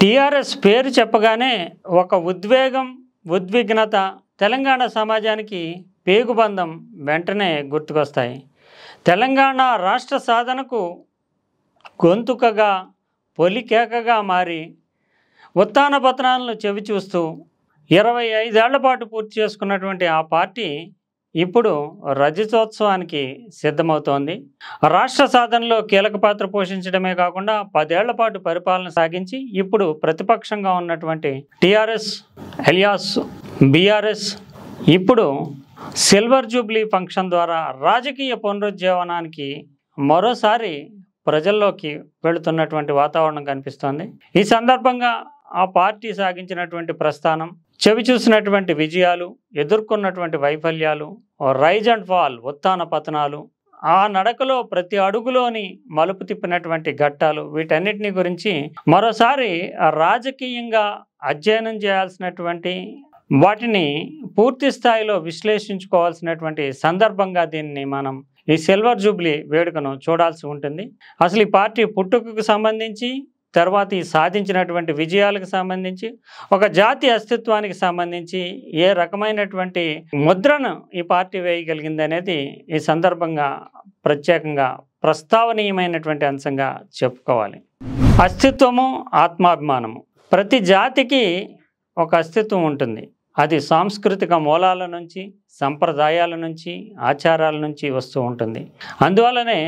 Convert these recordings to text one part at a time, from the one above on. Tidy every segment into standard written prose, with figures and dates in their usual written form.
TRS పేరు చెప్పగానే ఒక ఉద్వేగం, ఉద్విగ్నత తెలంగాణ సమాజానికి పేగుబంధం వెంటనే గుర్తుకొస్తాయి. తెలంగాణ రాష్ట్ర సాధనకు గొంతుకగా, పొలికేకగా మారి ఉత్థాన పతనాలను చవిచూస్తూ 25 ఏళ్ల పాటు పూర్తి చేసుకున్నటువంటి ఆ పార్టీ ఇప్పుడు రజతోత్సవానికి సిద్ధమవుతోంది. రాష్ట్ర సాధనలో కీలక పాత్ర పోషించడమే కాకుండా 10 ఏళ్ల పాటు పరిపాలన సాగించి ఇప్పుడు ప్రతిపక్షంగా ఉన్నటువంటి టీఆర్ఎస్ ఎలియాస్ బీఆర్ఎస్ ఇప్పుడు సిల్వర్ జూబ్లీ ఫంక్షన్ ద్వారా రాజకీయ పునరుజ్జీవనానికి మరోసారి ప్రజల్లోకి వెళుతున్నటువంటి వాతావరణం కనిపిస్తోంది. ఈ సందర్భంగా ఆ పార్టీ సాగించినటువంటి ప్రస్థానం, చెవి చూసినటువంటి విజయాలు, ఎదుర్కొన్నటువంటి వైఫల్యాలు, రైజ్ అండ్ ఫాల్, ఉత్థాన పతనాలు, ఆ నడకలో ప్రతి అడుగులోని మలుపు తిప్పినటువంటి ఘట్టాలు, వీటన్నిటిని గురించి మరోసారి రాజకీయంగా అధ్యయనం చేయాల్సినటువంటి, వాటిని పూర్తి స్థాయిలో విశ్లేషించుకోవాల్సినటువంటి సందర్భంగా దీన్ని మనం ఈ సిల్వర్ జూబ్లీ వేడుకను చూడాల్సి ఉంటుంది. అసలు ఈ పార్టీ పుట్టుకకు సంబంధించి, తర్వాత ఈ సాధించినటువంటి విజయాలకు సంబంధించి, ఒక జాతి అస్తిత్వానికి సంబంధించి ఏ రకమైనటువంటి ముద్రను ఈ పార్టీ వేయగలిగింది అనేది ఈ సందర్భంగా ప్రత్యేకంగా ప్రస్తావనీయమైనటువంటి అంశంగా చెప్పుకోవాలి. అస్తిత్వము, ఆత్మాభిమానము. ప్రతి జాతికి ఒక అస్తిత్వం ఉంటుంది. అది సాంస్కృతిక మూలాల నుంచి, సంప్రదాయాల నుంచి, ఆచారాల నుంచి వస్తూ ఉంటుంది. అందువల్లనే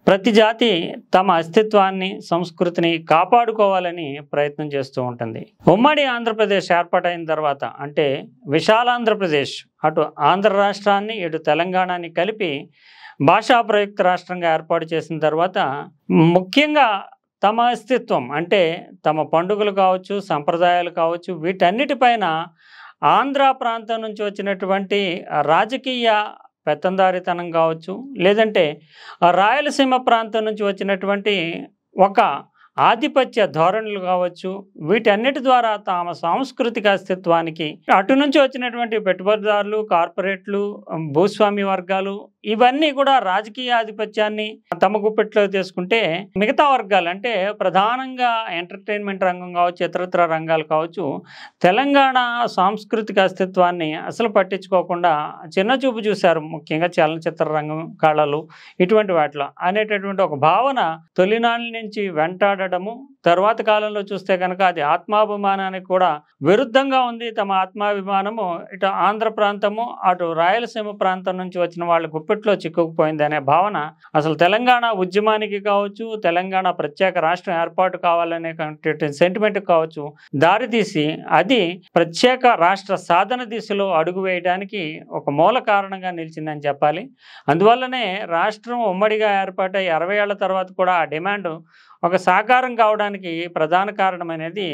ప్రతి జాతి తమ అస్తిత్వాన్ని, సంస్కృతిని కాపాడుకోవాలని ప్రయత్నం చేస్తూ ఉంటుంది. ఉమ్మడి ఆంధ్రప్రదేశ్ ఏర్పాటైన తర్వాత, అంటే విశాలాంధ్రప్రదేశ్, అటు ఆంధ్ర రాష్ట్రాన్ని ఇటు తెలంగాణని కలిపి భాషా ప్రయుక్త రాష్ట్రంగా ఏర్పాటు చేసిన తర్వాత ముఖ్యంగా తమ అస్తిత్వం, అంటే తమ పండుగలు కావచ్చు, సంప్రదాయాలు కావచ్చు, వీటన్నిటిపైన ఆంధ్ర ప్రాంతం నుంచి వచ్చినటువంటి రాజకీయ పెత్తందారితనం కావచ్చు, లేదంటే రాయలసీమ ప్రాంతం నుంచి వచ్చినటువంటి ఒక ఆధిపత్య ధోరణులు కావచ్చు, వీటన్నిటి ద్వారా తమ సాంస్కృతిక అస్తిత్వానికి, అటు నుంచి వచ్చినటువంటి పెట్టుబడిదారులు, కార్పొరేట్లు, భూస్వామి వర్గాలు, ఇవన్నీ కూడా రాజకీయ ఆధిపత్యాన్ని తమ గుప్పెట్లో తీసుకుంటే, మిగతా వర్గాలు అంటే ప్రధానంగా ఎంటర్టైన్మెంట్ రంగం కావచ్చు, ఇతరత్ర రంగాలు కావచ్చు, తెలంగాణ సాంస్కృతిక అస్తిత్వాన్ని అసలు పట్టించుకోకుండా చిన్నచూపు చూశారు. ముఖ్యంగా చలనచిత్ర రంగం, కళలు, ఇటువంటి వాటిలో అనేటటువంటి ఒక భావన తొలినాళ్ళ నుంచి వెంటాడడము, తర్వాత కాలంలో చూస్తే కనుక అది ఆత్మాభిమానానికి కూడా విరుద్ధంగా ఉంది. తమ ఆత్మాభిమానము ఇటు ఆంధ్ర ప్రాంతము, అటు రాయలసీమ ప్రాంతం నుంచి వచ్చిన వాళ్ళ గుప్పెట్లో చిక్కుకుపోయింది అనే భావన అసలు తెలంగాణ ఉద్యమానికి కావచ్చు, తెలంగాణ ప్రత్యేక రాష్ట్రం ఏర్పాటు కావాలనే సెంటిమెంట్ కావచ్చు దారితీసి, అది ప్రత్యేక రాష్ట్ర సాధన దిశలో అడుగు వేయడానికి ఒక మూల కారణంగా నిలిచిందని చెప్పాలి. అందువల్లనే రాష్ట్రం ఉమ్మడిగా ఏర్పాటై 60 ఏళ్ల తర్వాత కూడా ఆ డిమాండ్ ఒక సాకారం కావడానికి ప్రధాన కారణం అనేది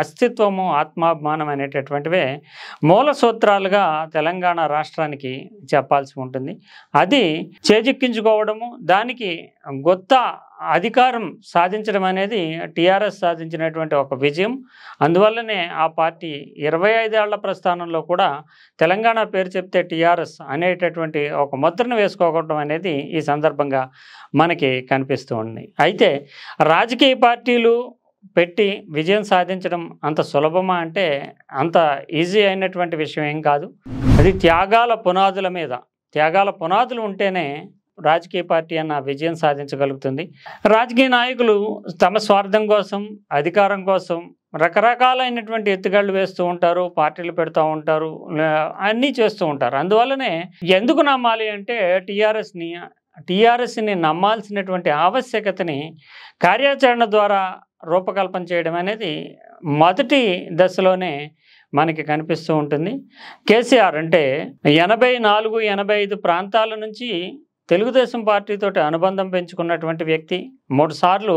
అస్తిత్వము, ఆత్మాభిమానం అనేటటువంటివే మూల సూత్రాలుగా తెలంగాణ రాష్ట్రానికి చెప్పాల్సి ఉంటుంది. అది చేజిక్కించుకోవడము, దానికి గొప్ప అధికారం సాధించడం అనేది టీఆర్ఎస్ సాధించినటువంటి ఒక విజయం. అందువల్లనే ఆ పార్టీ 25 ఏళ్ల ప్రస్థానంలో కూడా తెలంగాణ పేరు చెప్తే టీఆర్ఎస్ అనేటటువంటి ఒక ముద్రను వేసుకోవడం అనేది ఈ సందర్భంగా మనకి కనిపిస్తూ ఉంది. అయితే రాజకీయ పార్టీలు పెట్టి విజయం సాధించడం అంత సులభమా అంటే అంత ఈజీ అయినటువంటి విషయం ఏం కాదు. అది త్యాగాల పునాదులు ఉంటేనే రాజకీయ పార్టీ అన్న విజయం సాధించగలుగుతుంది. రాజకీయ నాయకులు తమ స్వార్థం కోసం, అధికారం కోసం రకరకాలైనటువంటి ఎత్తుగళ్ళు వేస్తూ ఉంటారు, పార్టీలు పెడతా ఉంటారు, అన్నీ చేస్తూ ఉంటారు. అందువల్లనే ఎందుకు నమ్మాలి అంటే టీఆర్ఎస్ని నమ్మాల్సినటువంటి ఆవశ్యకతని కార్యాచరణ ద్వారా రూపకల్పన చేయడం అనేది మొదటి దశలోనే మనకి కనిపిస్తూ ఉంటుంది. కేసీఆర్ అంటే 84, 85 ప్రాంతాల నుంచి తెలుగుదేశం పార్టీతోటి అనుబంధం పెంచుకున్నటువంటి వ్యక్తి, 3 సార్లు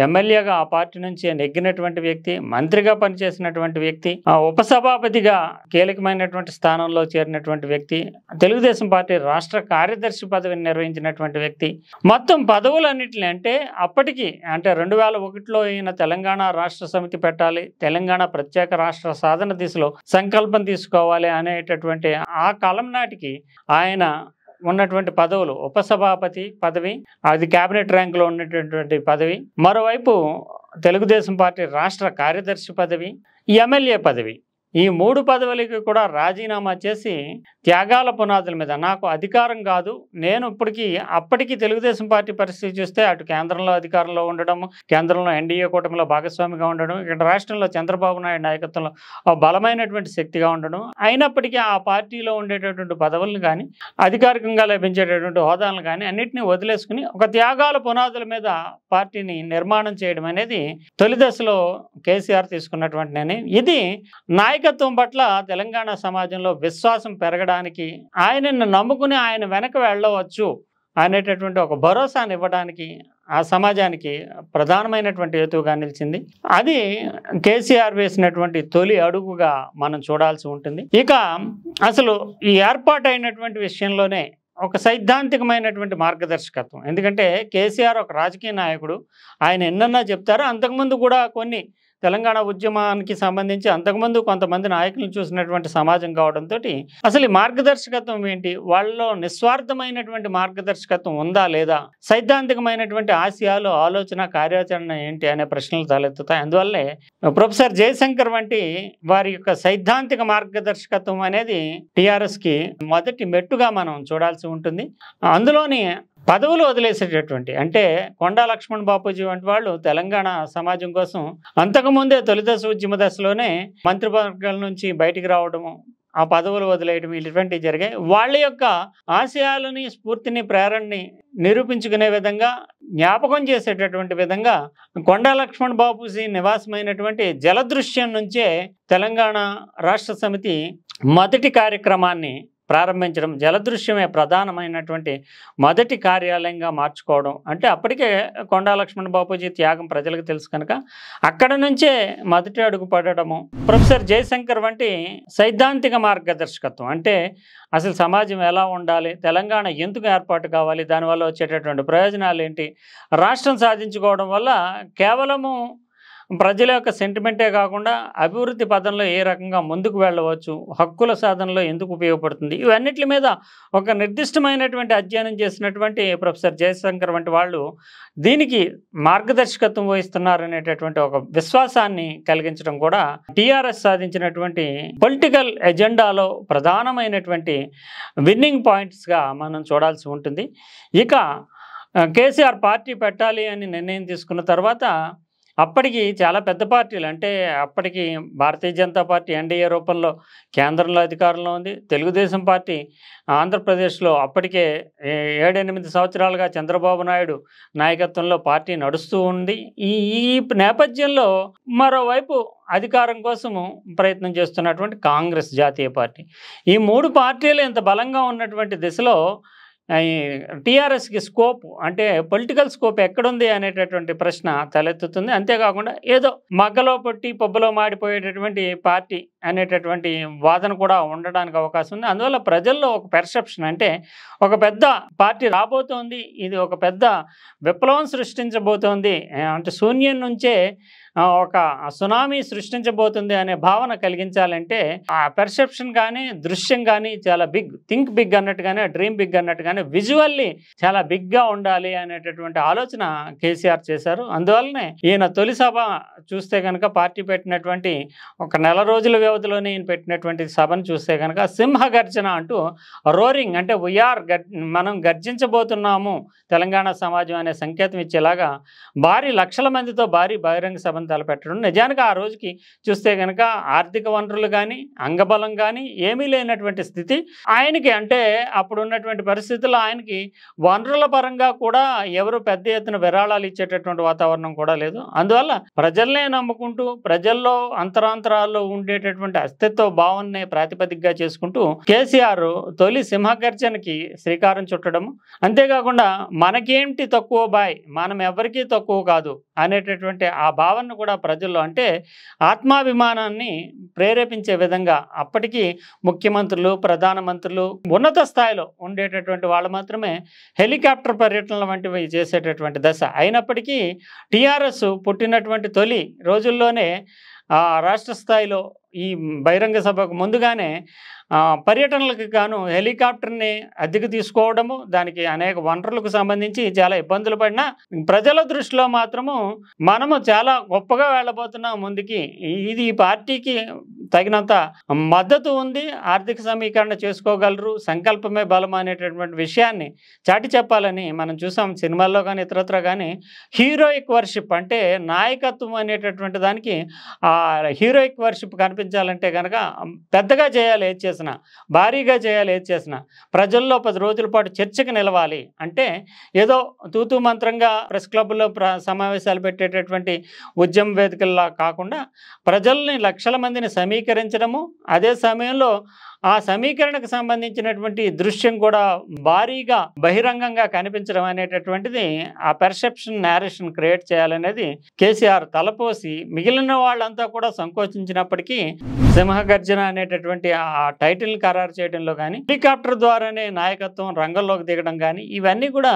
ఎమ్మెల్యేగా ఆ పార్టీ నుంచి నెగ్గినటువంటి వ్యక్తి, మంత్రిగా పనిచేసినటువంటి వ్యక్తి, ఉపసభాపతిగా కీలకమైనటువంటి స్థానంలో చేరినటువంటి వ్యక్తి, తెలుగుదేశం పార్టీ రాష్ట్ర కార్యదర్శి పదవిని నిర్వహించినటువంటి వ్యక్తి. మొత్తం పదవులన్నింటినీ అంటే అప్పటికి, అంటే 2001లో ఈయన తెలంగాణ రాష్ట్ర సమితి పెట్టాలి, తెలంగాణ ప్రత్యేక రాష్ట్ర సాధన దిశలో సంకల్పం తీసుకోవాలి అనేటటువంటి ఆ కాలం నాటికి ఆయన ఉన్నటువంటి పదవులు, ఉపసభాపతి పదవి, అది క్యాబినెట్ ర్యాంకులో ఉన్నటువంటి పదవి. మరోవైపు తెలుగుదేశం పార్టీ రాష్ట్ర కార్యదర్శి పదవి, ఎమ్మెల్యే పదవి, ఈ 3 పదవులకి కూడా రాజీనామా చేసి త్యాగాల పునాదుల మీద నాకు అధికారం కాదు, నేను అప్పటికి తెలుగుదేశం పార్టీ పరిస్థితి చూస్తే అటు కేంద్రంలో అధికారంలో ఉండడం, కేంద్రంలో ఎన్డీఏ కూటమిలో భాగస్వామిగా ఉండడం, ఇక్కడ రాష్ట్రంలో చంద్రబాబు నాయుడు నాయకత్వంలో బలమైనటువంటి శక్తిగా ఉండడం, అయినప్పటికీ ఆ పార్టీలో ఉండేటటువంటి పదవులను కానీ అధికారికంగా లభించేటటువంటి హోదాలను కానీ అన్నింటినీ వదిలేసుకుని ఒక త్యాగాల పునాదుల మీద పార్టీని నిర్మాణం చేయడం అనేది తొలి దశలో కేసీఆర్ తీసుకున్నటువంటి నిర్ణయం. ఇది నాయకత్వం పట్ల తెలంగాణ సమాజంలో విశ్వాసం పెరగడానికి, ఆయనను నమ్ముకుని ఆయన వెనక వెళ్ళవచ్చు అనేటటువంటి ఒక భరోసాను ఇవ్వడానికి ఆ సమాజానికి ప్రధానమైనటువంటి హేతువుగా నిలిచింది. అది కేసీఆర్ వేసినటువంటి తొలి అడుగుగా మనం చూడాల్సి ఉంటుంది. ఇక అసలు ఈ ఏర్పాటైనటువంటి విషయంలోనే ఒక సైద్ధాంతికమైనటువంటి మార్గదర్శకత్వం. ఎందుకంటే కేసీఆర్ ఒక రాజకీయ నాయకుడు, ఆయన ఎన్నన్నా చెప్తారో అంతకుముందు కూడా కొన్ని తెలంగాణ ఉద్యమానికి సంబంధించి అంతకుముందు కొంతమంది నాయకులను చూసినటువంటి సమాజం కావడంతో అసలు ఈ మార్గదర్శకత్వం ఏంటి, వాళ్ళలో నిస్వార్థమైనటువంటి మార్గదర్శకత్వం ఉందా లేదా, సైద్ధాంతికమైనటువంటి ఆశయాలు, ఆలోచన, కార్యాచరణ ఏంటి అనే ప్రశ్నలు తలెత్తుతాయి. అందువల్లే ప్రొఫెసర్ జయశంకర్ వంటి వారి యొక్క సైద్ధాంతిక మార్గదర్శకత్వం అనేది టీఆర్ఎస్కి మొదటి మెట్టుగా మనం చూడాల్సి ఉంటుంది. అందులోని పదవులు వదిలేసేటటువంటి అంటే కొండా లక్ష్మణ్ బాపూజీ వంటి వాళ్ళు తెలంగాణ సమాజం కోసం అంతకుముందే తొలి దశ ఉద్యమ దశలోనే మంత్రివర్గాల నుంచి బయటికి రావడము, ఆ పదవులు వదిలేయడం ఇటువంటివి జరిగాయి. వాళ్ళ యొక్క ఆశయాలని, స్ఫూర్తిని, ప్రేరణని నిరూపించుకునే విధంగా, జ్ఞాపకం చేసేటటువంటి విధంగా కొండా లక్ష్మణ్ బాపూజీ నివాసమైనటువంటి జలదృశ్యం నుంచే తెలంగాణ రాష్ట్ర సమితి మొదటి కార్యక్రమాన్ని ప్రారంభించడం, జలదృశ్యమే ప్రధానమైనటువంటి మొదటి కార్యాలయంగా మార్చుకోవడం. అంటే అప్పటికే కొండా లక్ష్మణ్ బాపూజీ త్యాగం ప్రజలకు తెలుసు కనుక అక్కడ నుంచే మొదటి అడుగు పడడము. ప్రొఫెసర్ జయశంకర్ వంటి సైద్ధాంతిక మార్గదర్శకత్వం అంటే అసలు సమాజం ఎలా ఉండాలి, తెలంగాణ ఎందుకు ఏర్పాటు కావాలి, దానివల్ల వచ్చేటటువంటి ప్రయోజనాలు ఏంటి, రాష్ట్రం సాధించుకోవడం వల్ల కేవలము ప్రజల యొక్క సెంటిమెంటే కాకుండా అభివృద్ధి పదంలో ఏ రకంగా ముందుకు వెళ్ళవచ్చు, హక్కుల సాధనలో ఎందుకు ఉపయోగపడుతుంది, ఇవన్నిటి మీద ఒక నిర్దిష్టమైనటువంటి అధ్యయనం చేసినటువంటి ప్రొఫెసర్ జయశంకర్ వంటి వాళ్ళు దీనికి మార్గదర్శకత్వం వహిస్తున్నారనేటటువంటి ఒక విశ్వాసాన్ని కలిగించడం కూడా టీఆర్ఎస్ సాధించినటువంటి పొలిటికల్ ఎజెండాలో ప్రధానమైనటువంటి విన్నింగ్ పాయింట్స్గా మనం చూడాల్సి ఉంటుంది. ఇక కేసీఆర్ పార్టీ పెట్టాలి అని నిర్ణయం తీసుకున్న తర్వాత అప్పటికి చాలా పెద్ద పార్టీలు అంటే అప్పటికి భారతీయ జనతా పార్టీ ఎన్డీఏ రూపంలో కేంద్రంలో అధికారంలో ఉంది, తెలుగుదేశం పార్టీ ఆంధ్రప్రదేశ్లో అప్పటికే 7-8 సంవత్సరాలుగా చంద్రబాబు నాయుడు నాయకత్వంలో పార్టీ నడుస్తూ ఉంది. ఈ నేపథ్యంలో మరోవైపు అధికారం కోసము ప్రయత్నం చేస్తున్నటువంటి కాంగ్రెస్ జాతీయ పార్టీ, ఈ 3 పార్టీలు ఇంత బలంగా ఉన్నటువంటి దిశలో టీఆర్ఎస్కి స్కోప్ అంటే పొలిటికల్ స్కోప్ ఎక్కడుంది అనేటటువంటి ప్రశ్న తలెత్తుతుంది. అంతేకాకుండా ఏదో మగ్గలో పొట్టి పబ్బులో మాడిపోయేటటువంటి పార్టీ అనేటటువంటి వాదన కూడా ఉండడానికి అవకాశం ఉంది. అందువల్ల ప్రజల్లో ఒక పెర్సెప్షన్ అంటే ఒక పెద్ద పార్టీ రాబోతోంది, ఇది ఒక పెద్ద విప్లవం సృష్టించబోతోంది, అంటే శూన్యం నుంచే ఒక సునామీ సృష్టించబోతుంది అనే భావన కలిగించాలంటే ఆ పెర్సెప్షన్ కానీ దృశ్యం కానీ చాలా బిగ్, థింక్ బిగ్ అన్నట్టుగానే, డ్రీమ్ బిగ్ అన్నట్టుగానే విజువల్లీ చాలా బిగ్గా ఉండాలి అనేటటువంటి ఆలోచన కేసీఆర్ చేశారు. అందువల్లనే ఈయన తొలి సభ చూస్తే కనుక పార్టీ పెట్టినటువంటి ఒక నెల రోజుల వ్యవధిలోనే ఈయన పెట్టినటువంటి సభను చూస్తే కనుక సింహ గర్జన అంటూ రోరింగ్ అంటే మనం గర్జించబోతున్నాము తెలంగాణ సమాజం అనే సంకేతం ఇచ్చేలాగా భారీ లక్షల మందితో భారీ బహిరంగ సభను తలపెట్టడం. నిజానికి ఆ రోజుకి చూస్తే కనుక ఆర్థిక వనరులు కానీ అంగబలం కానీ ఏమీ లేనటువంటి స్థితి ఆయనకి. అంటే అప్పుడు ఉన్నటువంటి పరిస్థితుల్లో ఆయనకి వనరుల పరంగా కూడా ఎవరు పెద్ద ఎత్తున విరాళాలు ఇచ్చేటటువంటి వాతావరణం కూడా లేదు. అందువల్ల ప్రజల్నే నమ్ముకుంటూ ప్రజల్లో అంతరాంతరాల్లో ఉండేటటువంటి అస్తిత్వ భావననే ప్రాతిపదికగా చేసుకుంటూ కేసీఆర్ తొలి సింహగర్జనకి శ్రీకారం చుట్టడం. అంతేకాకుండా మనకేంటి తక్కువ బాయ్, మనం ఎవరికీ తక్కువ కాదు అనేటటువంటి ఆ భావన కూడా ప్రజల్లో అంటే ఆత్మాభిమానాన్ని ప్రేరేపించే విధంగా అప్పటికి ముఖ్యమంత్రులు, ప్రధానమంత్రులు, ఉన్నత స్థాయిలో ఉండేటటువంటి వాళ్ళు మాత్రమే హెలికాప్టర్ పర్యటనల వంటివి చేసేటటువంటి దశ అయినప్పటికీ టీఆర్ఎస్ పుట్టినటువంటి తొలి రోజుల్లోనే రాష్ట్ర స్థాయిలో ఈ బహిరంగ సభకు ముందుగానే పర్యటనలకు గాను హెలికాప్టర్ని అద్దెకు తీసుకోవడము, దానికి అనేక వనరులకు సంబంధించి చాలా ఇబ్బందులు పడినా ప్రజల దృష్టిలో మాత్రము మనము చాలా గొప్పగా వెళ్ళబోతున్నాం ముందుకి, ఇది ఈ పార్టీకి తగినంత మద్దతు ఉంది, ఆర్థిక సమీకరణ చేసుకోగలరు, సంకల్పమే బలం అనేటటువంటి విషయాన్ని చాటి చెప్పాలని మనం చూసాం సినిమాల్లో కానీ ఇతరత్ర కానీ. హీరోయిక్ వర్షిప్ అంటే నాయకత్వం అనేటటువంటి దానికి హీరోయిక్ వర్షిప్ కనిపించాలంటే కనుక పెద్దగా చేయాలి, ఏది చేసినా భారీగా చేయాలి, ఏది చేసినా ప్రజల్లో 10 రోజుల పాటు చర్చకు నిలవాలి. అంటే ఏదో తూతూ మంత్రంగా ప్రెస్ క్లబ్లో సమావేశాలు పెట్టేటటువంటి ఉద్యమ వేదికల్లా కాకుండా ప్రజల్ని లక్షల మందిని సమీకరించడము, అదే సమయంలో ఆ సమీకరణకు సంబంధించినటువంటి దృశ్యం కూడా భారీగా బహిరంగంగా కనిపించడం అనేటటువంటిది ఆ పెర్సెప్షన్ నేరేషన్ క్రియేట్ చేయాలనేది కేసీఆర్ తలపోసి మిగిలిన వాళ్ళంతా కూడా సంకోచించినప్పటికీ సింహగర్జన అనేటటువంటి ఆ టైటిల్ని ఖరారు చేయడంలో కానీ, హెలికాప్టర్ ద్వారానే నాయకత్వం రంగంలోకి దిగడం కానీ, ఇవన్నీ కూడా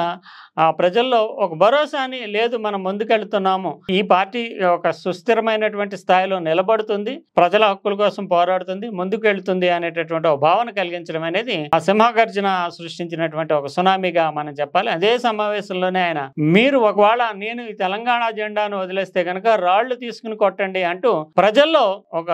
ప్రజల్లో ఒక భరోసాని, లేదు మనం ముందుకెళ్తున్నాము, ఈ పార్టీ ఒక సుస్థిరమైనటువంటి స్థాయిలో నిలబడుతుంది, ప్రజల హక్కుల కోసం పోరాడుతుంది, ముందుకు వెళ్తుంది అనేటటువంటి ఒక భావన కలిగించడం అనేది ఆ సింహగర్జన సృష్టించినటువంటి ఒక సునామీగా మనం చెప్పాలి. అదే సమావేశంలోనే ఆయన, మీరు ఒకవేళ నేను ఈ తెలంగాణ జెండాను వదిలేస్తే కనుక రాళ్లు తీసుకుని కొట్టండి అంటూ ప్రజల్లో ఒక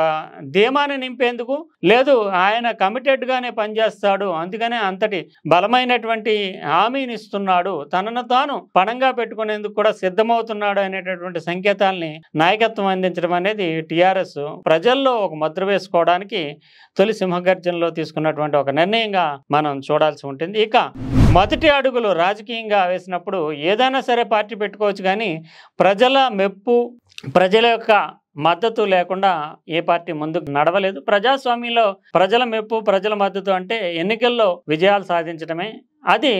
ధీమాని నింపేందుకు, లేదు ఆయన కమిటెడ్ గానే పనిచేస్తాడు, అందుకనే అంతటి బలమైనటువంటి హామీని ఇస్తున్నాడు, తనను తాను పణంగా పెట్టుకునేందుకు కూడా సిద్ధమవుతున్నాడు అనేటటువంటి సంకేతాలని నాయకత్వం అందించడం అనేది టీఆర్ఎస్ ప్రజల్లో ఒక ముద్ర వేసుకోవడానికి తొలి సింహగర్జనలో తీసుకున్నటువంటి ఒక నిర్ణయంగా మనం చూడాల్సి ఉంటుంది. ఇక మొదటి అడుగులు రాజకీయంగా వేసినప్పుడు ఏదైనా సరే పార్టీ పెట్టుకోవచ్చు, కానీ ప్రజల మెప్పు, ప్రజల యొక్క మద్దతు లేకుండా ఏ పార్టీ ముందుకు నడవలేదు. ప్రజాస్వామ్యంలో ప్రజల మెప్పు, ప్రజల మద్దతు అంటే ఎన్నికల్లో విజయాలు సాధించడమే. అది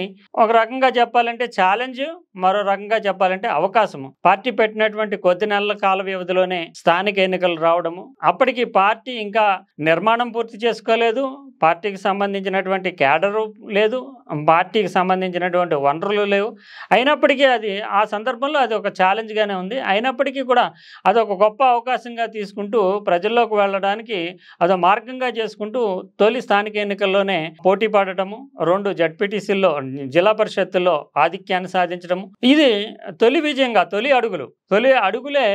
ఒక రకంగా చెప్పాలంటే ఛాలెంజ్, మరో రకంగా చెప్పాలంటే అవకాశము. పార్టీ పెట్టినటువంటి కొద్ది నెలల కాల వ్యవధిలోనే స్థానిక ఎన్నికలు రావడము, అప్పటికి పార్టీ ఇంకా నిర్మాణం పూర్తి చేసుకోలేదు, పార్టీకి సంబంధించినటువంటి క్యాడరు లేదు, పార్టీకి సంబంధించినటువంటి వనరులు లేవు. అయినప్పటికీ అది ఆ సందర్భంలో అది ఒక ఛాలెంజ్గానే ఉంది. అయినప్పటికీ కూడా అదొక గొప్ప అవకాశంగా తీసుకుంటూ ప్రజల్లోకి వెళ్ళడానికి అదో మార్గంగా చేసుకుంటూ తొలి స్థానిక ఎన్నికల్లోనే పోటీ పడటము, 2 జడ్పీటీసీ జిల్లా పరిషత్తుల్లో ఆధిక్యాన్ని సాధించడము, ఇది తొలి విజయంగా తొలి అడుగులే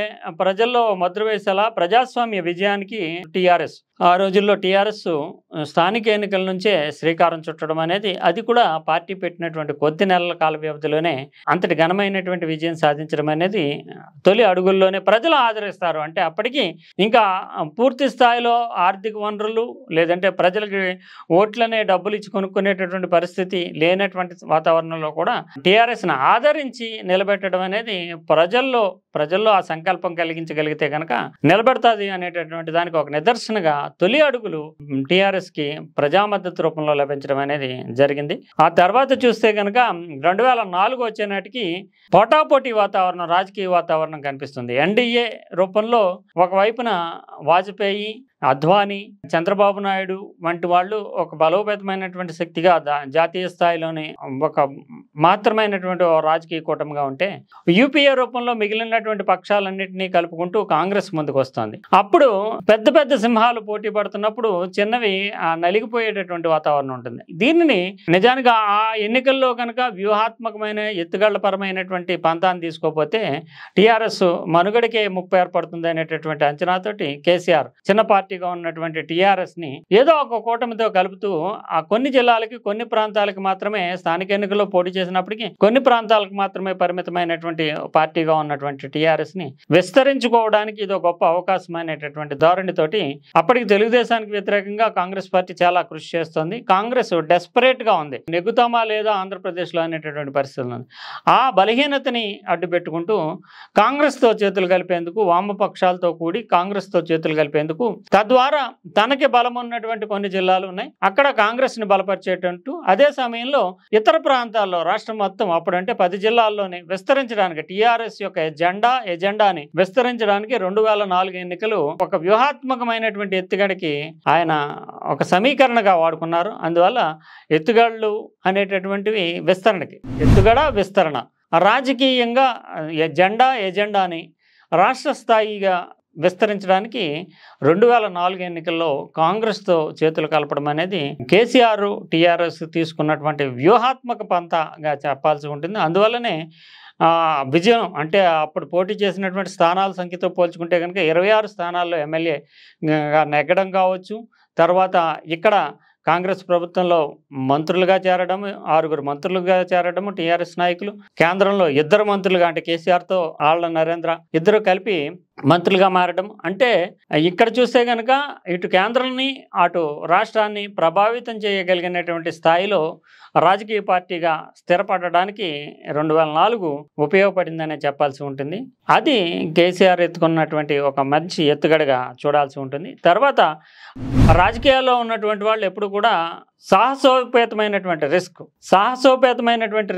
ప్రజల్లో ముద్ర వేసేలా ప్రజాస్వామ్య విజయానికి టీఆర్ఎస్ ఆ రోజుల్లో టీఆర్ఎస్ స్థానిక ఎన్నికల నుంచే శ్రీకారం చుట్టడం అనేది, అది కూడా పార్టీ పెట్టినటువంటి కొద్ది నెలల కాల వ్యవధిలోనే అంతటి ఘనమైనటువంటి విజయం సాధించడం అనేది తొలి అడుగుల్లోనే ప్రజలు ఆదరిస్తారు. అంటే అప్పటికి ఇంకా పూర్తి స్థాయిలో ఆర్థిక వనరులు, లేదంటే ప్రజలకి ఓట్లనే డబ్బులు ఇచ్చి కొనుక్కునేటటువంటి పరిస్థితి లేనటువంటి వాతావరణంలో కూడా టీఆర్ఎస్ని ఆదరించి నిలబెట్టడం అనేది ప్రజల్లో ఆ సంకల్పం కలిగించగలిగితే కనుక నిలబెడతాది అనేటటువంటి దానికి ఒక నిదర్శనగా తొలి అడుగులు టీఆర్ఎస్కి ప్రజా మద్దతు రూపంలో లభించడం అనేది జరిగింది. ఆ తర్వాత చూస్తే కనుక 2004 వచ్చే నాటికి పోటాపోటీ వాతావరణం, రాజకీయ వాతావరణం కనిపిస్తుంది. ఎన్డీఏ రూపంలో ఒకవైపున వాజ్పేయి, అద్వానీ, చంద్రబాబు నాయుడు వంటి వాళ్ళు ఒక బలోపేతమైనటువంటి శక్తిగా జాతీయ స్థాయిలోని ఒక మాత్రమైనటువంటి రాజకీయ కూటమిగా ఉంటే, యూపీఏ రూపంలో మిగిలినటువంటి పక్షాలన్నింటినీ కలుపుకుంటూ కాంగ్రెస్ ముందుకు వస్తుంది. అప్పుడు పెద్ద పెద్ద సింహాలు పోటీ పడుతున్నప్పుడు చిన్నవి నలిగిపోయేటటువంటి వాతావరణం ఉంటుంది. దీనిని నిజానికి ఆ ఎన్నికల్లో కనుక వ్యూహాత్మకమైన ఎత్తుగళ్లపరమైనటువంటి పంతాన్ని తీసుకోకపోతే టీఆర్ఎస్ మనుగడకే ముప్పు ఏర్పడుతుంది అనేటటువంటి అంచనాతోటి కేసీఆర్ చిన్న పార్టీగా ఉన్నటువంటి టీఆర్ఎస్ని ఏదో ఒక కూటమితో కలుపుతూ ఆ కొన్ని జిల్లాలకి, కొన్ని ప్రాంతాలకు మాత్రమే స్థానిక ఎన్నికల్లో పోటీ చేసినప్పటికీ కొన్ని ప్రాంతాలకు మాత్రమే పరిమితమైనటువంటి పార్టీగా ఉన్నటువంటి టీఆర్ఎస్ని విస్తరించుకోవడానికి ఇది గొప్ప అవకాశం అనేటటువంటి ధోరణితోటి అప్పటికి తెలుగుదేశానికి వ్యతిరేకంగా కాంగ్రెస్ పార్టీ చాలా కృషి చేస్తుంది. కాంగ్రెస్ డెస్పరేట్గా ఉంది, నెగ్గుతామా లేదా ఆంధ్రప్రదేశ్లో అనేటటువంటి పరిస్థితులు ఉంది. ఆ బలహీనతని అడ్డు పెట్టుకుంటూ కాంగ్రెస్తో చేతులు కలిపేందుకు, వామపక్షాలతో కూడి కాంగ్రెస్తో చేతులు కలిపేందుకు, తద్వారా తనకి బలం ఉన్నటువంటి కొన్ని జిల్లాలు ఉన్నాయి, అక్కడ కాంగ్రెస్ని బలపరిచేటట్టు, అదే సమయంలో ఇతర ప్రాంతాల్లో రాష్ట్రం మొత్తం అప్పుడంటే 10 జిల్లాల్లోనే విస్తరించడానికి టీఆర్ఎస్ యొక్క ఎజెండాని విస్తరించడానికి 2004 ఎన్నికలు ఒక వ్యూహాత్మకమైనటువంటి ఎత్తుగడకి ఆయన ఒక సమీకరణగా వాడుకున్నారు. అందువల్ల ఎత్తుగడలు అనేటటువంటివి విస్తరణ రాజకీయంగా ఎజెండాని రాష్ట్ర స్థాయిగా విస్తరించడానికి 2004 ఎన్నికల్లో కాంగ్రెస్తో చేతులు కలపడం అనేది కేసీఆర్ టీఆర్ఎస్ తీసుకున్నటువంటి వ్యూహాత్మక పంతాగా చెప్పాల్సి ఉంటుంది. అందువల్లనే విజయం అంటే అప్పుడు పోటీ చేసినటువంటి స్థానాల సంఖ్యతో పోల్చుకుంటే కనుక 26 స్థానాల్లో ఎమ్మెల్యేగా నెగ్గడం కావచ్చు. తర్వాత ఇక్కడ కాంగ్రెస్ ప్రభుత్వంలో మంత్రులుగా చేరడం, 6 మంత్రులుగా చేరడం టీఆర్ఎస్ నాయకులు, కేంద్రంలో 2 మంత్రులుగా అంటే కేసీఆర్తో ఆళ్ల నరేంద్ర ఇద్దరు కలిపి మంత్రులుగా మారడం. అంటే ఇక్కడ చూస్తే కనుక ఇటు కేంద్రాన్ని అటు రాష్ట్రాన్ని ప్రభావితం చేయగలిగినటువంటి స్థాయిలో రాజకీయ పార్టీగా స్థిరపడడానికి 2004 ఉపయోగపడిందనే చెప్పాల్సి ఉంటుంది. అది కేసీఆర్ ఎత్తుకున్నటువంటి ఒక మంచి ఎత్తుగడగా చూడాల్సి ఉంటుంది. తర్వాత రాజకీయాల్లో ఉన్నటువంటి వాళ్ళు ఎప్పుడు కూడా సాహసోపేతమైనటువంటి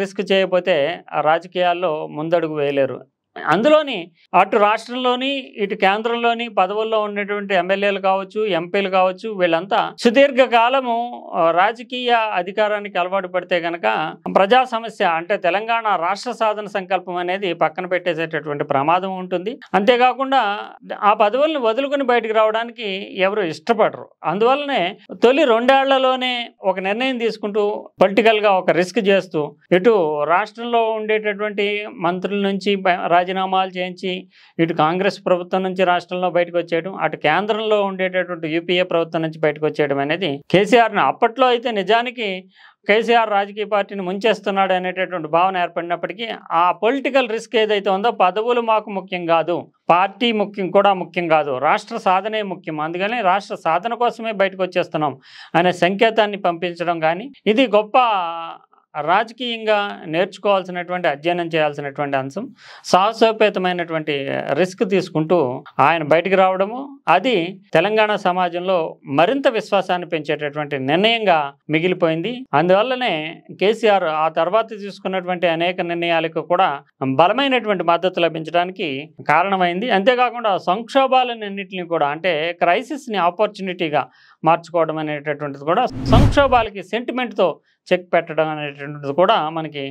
రిస్క్ చేయకపోతే ఆ రాజకీయాల్లో ముందడుగు వేయలేరు. అందులోని అటు రాష్ట్రంలోని ఇటు కేంద్రంలోని పదవుల్లో ఉన్నటువంటి ఎమ్మెల్యేలు కావచ్చు, ఎంపీలు కావచ్చు, వీళ్ళంతా సుదీర్ఘకాలము రాజకీయ అధికారానికి అలవాటు పడితే కనుక ప్రజా సమస్య అంటే తెలంగాణ రాష్ట్ర సాధన సంకల్పం అనేది పక్కన పెట్టేసేటటువంటి ప్రమాదం ఉంటుంది. అంతేకాకుండా ఆ పదవులను వదులుకుని బయటకు రావడానికి ఎవరు ఇష్టపడరు. అందువల్లనే తొలి 2 ఏళ్లలోనే ఒక నిర్ణయం తీసుకుంటూ పొలిటికల్గా ఒక రిస్క్ చేస్తూ ఇటు రాష్ట్రంలో ఉండేటటువంటి మంత్రుల నుంచి రాజీనామాలు చేయించి ఇటు కాంగ్రెస్ ప్రభుత్వం నుంచి రాష్ట్రంలో బయటకు వచ్చేయడం, అటు కేంద్రంలో ఉండేటటువంటి యూపీఏ ప్రభుత్వం నుంచి బయటకు వచ్చేయడం అనేది కేసీఆర్ని అప్పట్లో అయితే నిజానికి కేసీఆర్ రాజకీయ పార్టీని ముంచేస్తున్నాడు అనేటటువంటి భావన ఏర్పడినప్పటికీ ఆ పొలిటికల్ రిస్క్ ఏదైతే ఉందో పదవులు మాకు ముఖ్యం కాదు, పార్టీ ముఖ్యం కాదు, రాష్ట్ర సాధనే ముఖ్యం, అందుకని రాష్ట్ర సాధన కోసమే బయటకు వచ్చేస్తున్నాం అనే సంకేతాన్ని పంపించడం కానీ ఇది గొప్ప రాజకీయంగా నేర్చుకోవాల్సినటువంటి అధ్యయనం చేయాల్సినటువంటి అంశం. సాహసోపేతమైనటువంటి రిస్క్ తీసుకుంటూ ఆయన బయటికి రావడము అది తెలంగాణ సమాజంలో మరింత విశ్వాసాన్ని పెంచేటటువంటి నిర్ణయంగా మిగిలిపోయింది. అందువల్లనే కేసీఆర్ ఆ తర్వాత తీసుకున్నటువంటి అనేక నిర్ణయాలకు కూడా బలమైనటువంటి మద్దతు లభించడానికి కారణమైంది. అంతేకాకుండా సంక్షోభాలన్నింటినీ కూడా అంటే క్రైసిస్ని ఆపర్చునిటీగా మార్చుకోవడం అనేటటువంటిది కూడా సంక్షోభాలకి సెంటిమెంట్తో చెక్ పెట్టడం అనేటువంటిది కూడా మనకి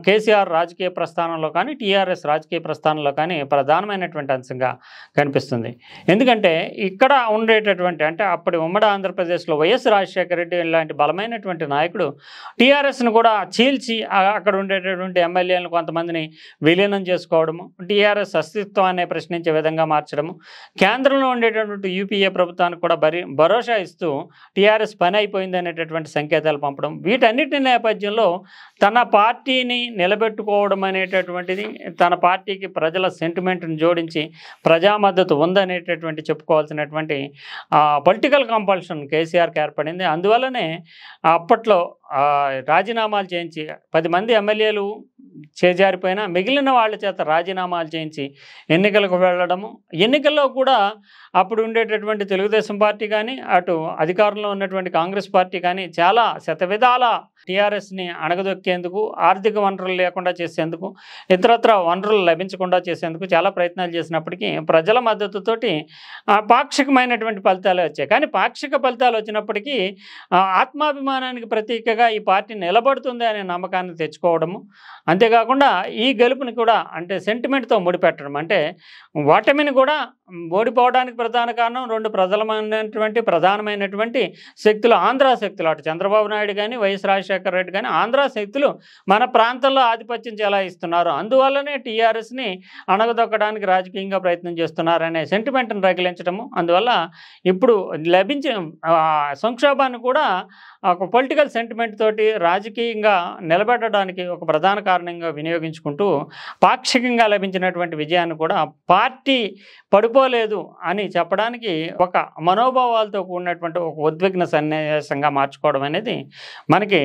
కేసీఆర్ రాజకీయ ప్రస్థానంలో కానీ టీఆర్ఎస్ రాజకీయ ప్రస్థానంలో కానీ ప్రధానమైనటువంటి అంశంగా కనిపిస్తుంది. ఎందుకంటే ఇక్కడ ఉండేటటువంటి అంటే అప్పటి ఉమ్మడి ఆంధ్రప్రదేశ్లో వైఎస్ రాజశేఖర రెడ్డి లాంటి బలమైనటువంటి నాయకుడు టీఆర్ఎస్ను కూడా చీల్చి అక్కడ ఉండేటటువంటి ఎమ్మెల్యేలను కొంతమందిని విలీనం చేసుకోవడము, టీఆర్ఎస్ అస్తిత్వాన్ని ప్రశ్నించే విధంగా మార్చడము, కేంద్రంలో ఉండేటటువంటి యూపీఏ ప్రభుత్వానికి కూడా భరోసా ఇస్తూ టీఆర్ఎస్ పని అయిపోయింది అనేటటువంటి సంకేతాలు పంపడం, వీటన్నిటి నేపథ్యంలో తన పార్టీని నిలబెట్టుకోవడం అనేటటువంటిది తన పార్టీకి ప్రజల సెంటిమెంట్ని జోడించి ప్రజా మద్దతు ఉందనేటటువంటి చెప్పుకోవాల్సినటువంటి పొలిటికల్ కంపల్షన్ కేసీఆర్కి ఏర్పడింది. అందువల్లనే అప్పట్లో రాజీనామాలు చేయించి 10 మంది ఎమ్మెల్యేలు చేజారిపోయినా మిగిలిన వాళ్ళ చేత రాజీనామాలు చేయించి ఎన్నికలకు వెళ్ళడము, ఎన్నికల్లో కూడా అప్పుడు ఉండేటటువంటి తెలుగుదేశం పార్టీ కానీ అటు అధికారంలో ఉన్నటువంటి కాంగ్రెస్ పార్టీ కానీ చాలా శతవిధాల టీఆర్ఎస్ని అణగదొక్కేందుకు, ఆర్థిక వనరులు లేకుండా చేసేందుకు, ఇతరత్ర వనరులు లభించకుండా చేసేందుకు చాలా ప్రయత్నాలు చేసినప్పటికీ ప్రజల మద్దతుతోటి పాక్షికమైనటువంటి ఫలితాలే వచ్చాయి. కానీ పాక్షిక ఫలితాలు వచ్చినప్పటికీ ఆత్మాభిమానానికి ప్రతీకగా ఈ పార్టీ నిలబడుతుంది అనే నమ్మకాన్ని తెచ్చుకోవడము, అంతేకాకుండా ఈ గెలుపుని కూడా అంటే సెంటిమెంట్తో ముడిపెట్టడం, అంటే ఓటమిని కూడా ఓడిపోవడానికి ప్రధాన కారణం 2 ప్రధానమైనటువంటి శక్తులు, ఆంధ్ర శక్తులు, అటు చంద్రబాబు నాయుడు కానీ వైఎస్ రాజశేఖర రెడ్డి కానీ ఆంధ్ర శక్తులు మన ప్రాంతంలో ఆధిపత్యం చెలాయిస్తున్నారు, అందువల్లనే టీఆర్ఎస్ని అణగదొక్కడానికి రాజకీయంగా ప్రయత్నం చేస్తున్నారనే సెంటిమెంట్ని రగిలించడము, అందువల్ల ఇప్పుడు లభించిన సంక్షోభాన్ని కూడా ఒక పొలిటికల్ సెంటిమెంట్ తోటి రాజకీయంగా నిలబెట్టడానికి ఒక ప్రధాన కారణంగా వినియోగించుకుంటూ పాక్షికంగా లభించినటువంటి విజయాన్ని కూడా పార్టీ పడిపోలేదు అని చెప్పడానికి ఒక మనోభావాలతో కూడినటువంటి ఒక ఉద్విగ్న సన్నివేశంగా మార్చుకోవడం అనేది మనకి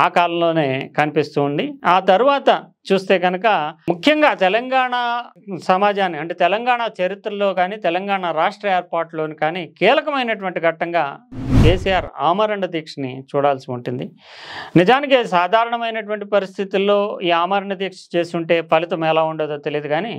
ఆ కాలంలోనే కనిపిస్తూ ఉంది. ఆ తర్వాత చూస్తే కనుక ముఖ్యంగా తెలంగాణ సమాజాన్ని అంటే తెలంగాణ చరిత్రలో కానీ తెలంగాణ రాష్ట్ర ఏర్పాటులోని కానీ కీలకమైనటువంటి ఘట్టంగా కేసీఆర్ ఆమరణ దీక్షని చూడాల్సి ఉంటుంది. నిజానికి సాధారణమైనటువంటి పరిస్థితుల్లో ఈ ఆమరణ దీక్ష చేస్తుంటే ఫలితం ఎలా ఉండదో తెలియదు, కానీ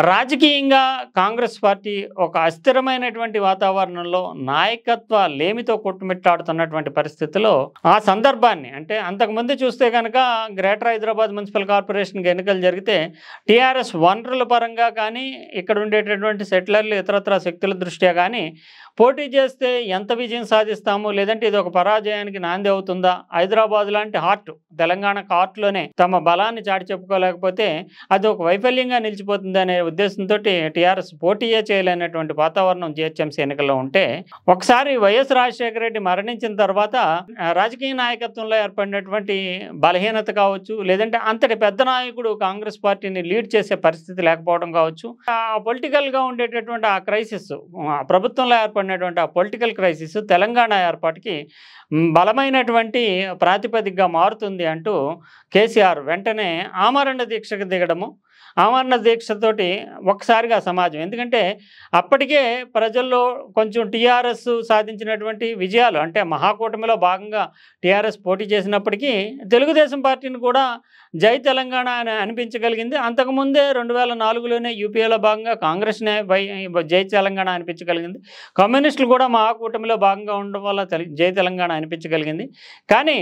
రాజకీయంగా కాంగ్రెస్ పార్టీ ఒక అస్థిరమైనటువంటి వాతావరణంలో నాయకత్వ లేమితో కొట్టుమిట్టాడుతున్నటువంటి పరిస్థితుల్లో ఆ సందర్భాన్ని అంటే అంతకుముందు చూస్తే కనుక గ్రేటర్ హైదరాబాద్ మున్సిపల్ కార్పొరేషన్ కార్పొరేషన్కి ఎన్నికలు జరిగితే టీఆర్ఎస్ వనరుల పరంగా కానీ ఇక్కడ ఉండేటటువంటి సెటిలర్లు ఇతరత్ర శక్తుల దృష్ట్యా కానీ పోటీ చేస్తే ఎంత విజయం సాధిస్తాము, లేదంటే ఇది ఒక పరాజయానికి నాంది అవుతుందా, హైదరాబాద్ లాంటి హార్ట్ తెలంగాణ హార్ట్లోనే తమ బలాన్ని చాటి చెప్పుకోలేకపోతే అది ఒక వైఫల్యంగా నిలిచిపోతుంది అనే ఉద్దేశంతో టీఆర్ఎస్ పోటీయే చేయలేనటువంటి వాతావరణం జిహెచ్ఎంసీ ఎన్నికల్లో ఉంటే, ఒకసారి వైఎస్ రాజశేఖర రెడ్డి మరణించిన తర్వాత రాజకీయ నాయకత్వంలో ఏర్పడినటువంటి బలహీనత కావచ్చు, లేదంటే అంతటి పెద్ద నాయకుడు కాంగ్రెస్ పార్టీని లీడ్ చేసే పరిస్థితి లేకపోవడం కావచ్చు, ఆ పొలిటికల్గా ఉండేటటువంటి ఆ క్రైసిస్, ప్రభుత్వంలో ఏర్పడినటువంటి ఆ పొలిటికల్ క్రైసిస్ తెలంగాణ ఏర్పాటుకి బలమైనటువంటి ప్రాతిపదికగా మారుతుంది అంటూ కేసీఆర్ వెంటనే ఆమరణ దీక్షకు దిగడము, ఆమరణ దీక్షతోటి ఒకసారిగా సమాజం, ఎందుకంటే అప్పటికే ప్రజల్లో కొంచెం టీఆర్ఎస్ సాధించినటువంటి విజయాలు, అంటే మహాకూటమిలో భాగంగా టీఆర్ఎస్ పోటీ చేసినప్పటికీ తెలుగుదేశం పార్టీని కూడా జై తెలంగాణ అని అనిపించగలిగింది. అంతకుముందే 2004లోనే యూపీఏలో భాగంగా కాంగ్రెస్నే జై తెలంగాణ అనిపించగలిగింది. కమ్యూనిస్టులు కూడా మహాకూటమిలో భాగంగా ఉండడం వల్ల జై తెలంగాణ అనిపించగలిగింది. కానీ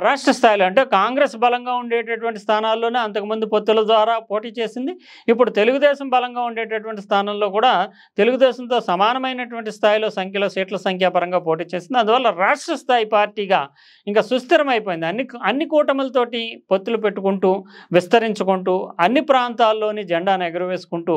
రాష్ట్ర స్థాయిలో అంటే కాంగ్రెస్ బలంగా ఉండేటటువంటి స్థానాల్లోనే అంతకుముందు పొత్తుల ద్వారా పోటీ చేసింది. ఇప్పుడు తెలుగుదేశం బలంగా ఉండేటటువంటి స్థానంలో కూడా తెలుగుదేశంతో సమానమైనటువంటి స్థాయిలో సంఖ్యలో సీట్ల సంఖ్యాపరంగా పోటీ చేసింది. అందువల్ల రాష్ట్ర స్థాయి పార్టీగా ఇంకా సుస్థిరమైపోయింది. అన్ని కూటములతోటి పొత్తులు పెట్టుకుంటూ విస్తరించుకుంటూ అన్ని ప్రాంతాల్లోని జెండాను ఎగురవేసుకుంటూ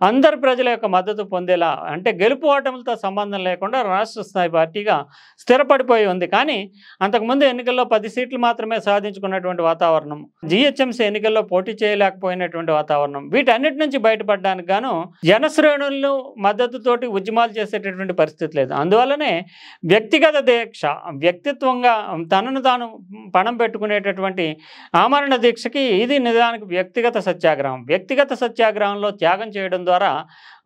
అందరి ప్రజల యొక్క మద్దతు పొందేలా, అంటే గెలుపు ఓటములతో సంబంధం లేకుండా రాష్ట్ర స్థాయి పార్టీగా స్థిరపడిపోయి ఉంది. కానీ అంతకుముందు ఎన్నికల్లో 10 సీట్లు మాత్రమే సాధించుకున్నటువంటి వాతావరణం, జిహెచ్ఎంసీ ఎన్నికల్లో పోటీ చేయలేకపోయినటువంటి వాతావరణం, వీటన్నిటి నుంచి బయటపడడానికి గాను జనశ్రేణులను మద్దతుతోటి ఉద్యమాలు చేసేటటువంటి పరిస్థితి లేదు. అందువల్లనే వ్యక్తిగత దీక్ష, వ్యక్తిత్వంగా తనను తాను పణం పెట్టుకునేటటువంటి ఆమరణ దీక్షకి ఇది నిజానికి వ్యక్తిగత సత్యాగ్రహం. వ్యక్తిగత సత్యాగ్రహంలో త్యాగం చేయడం ద్వారా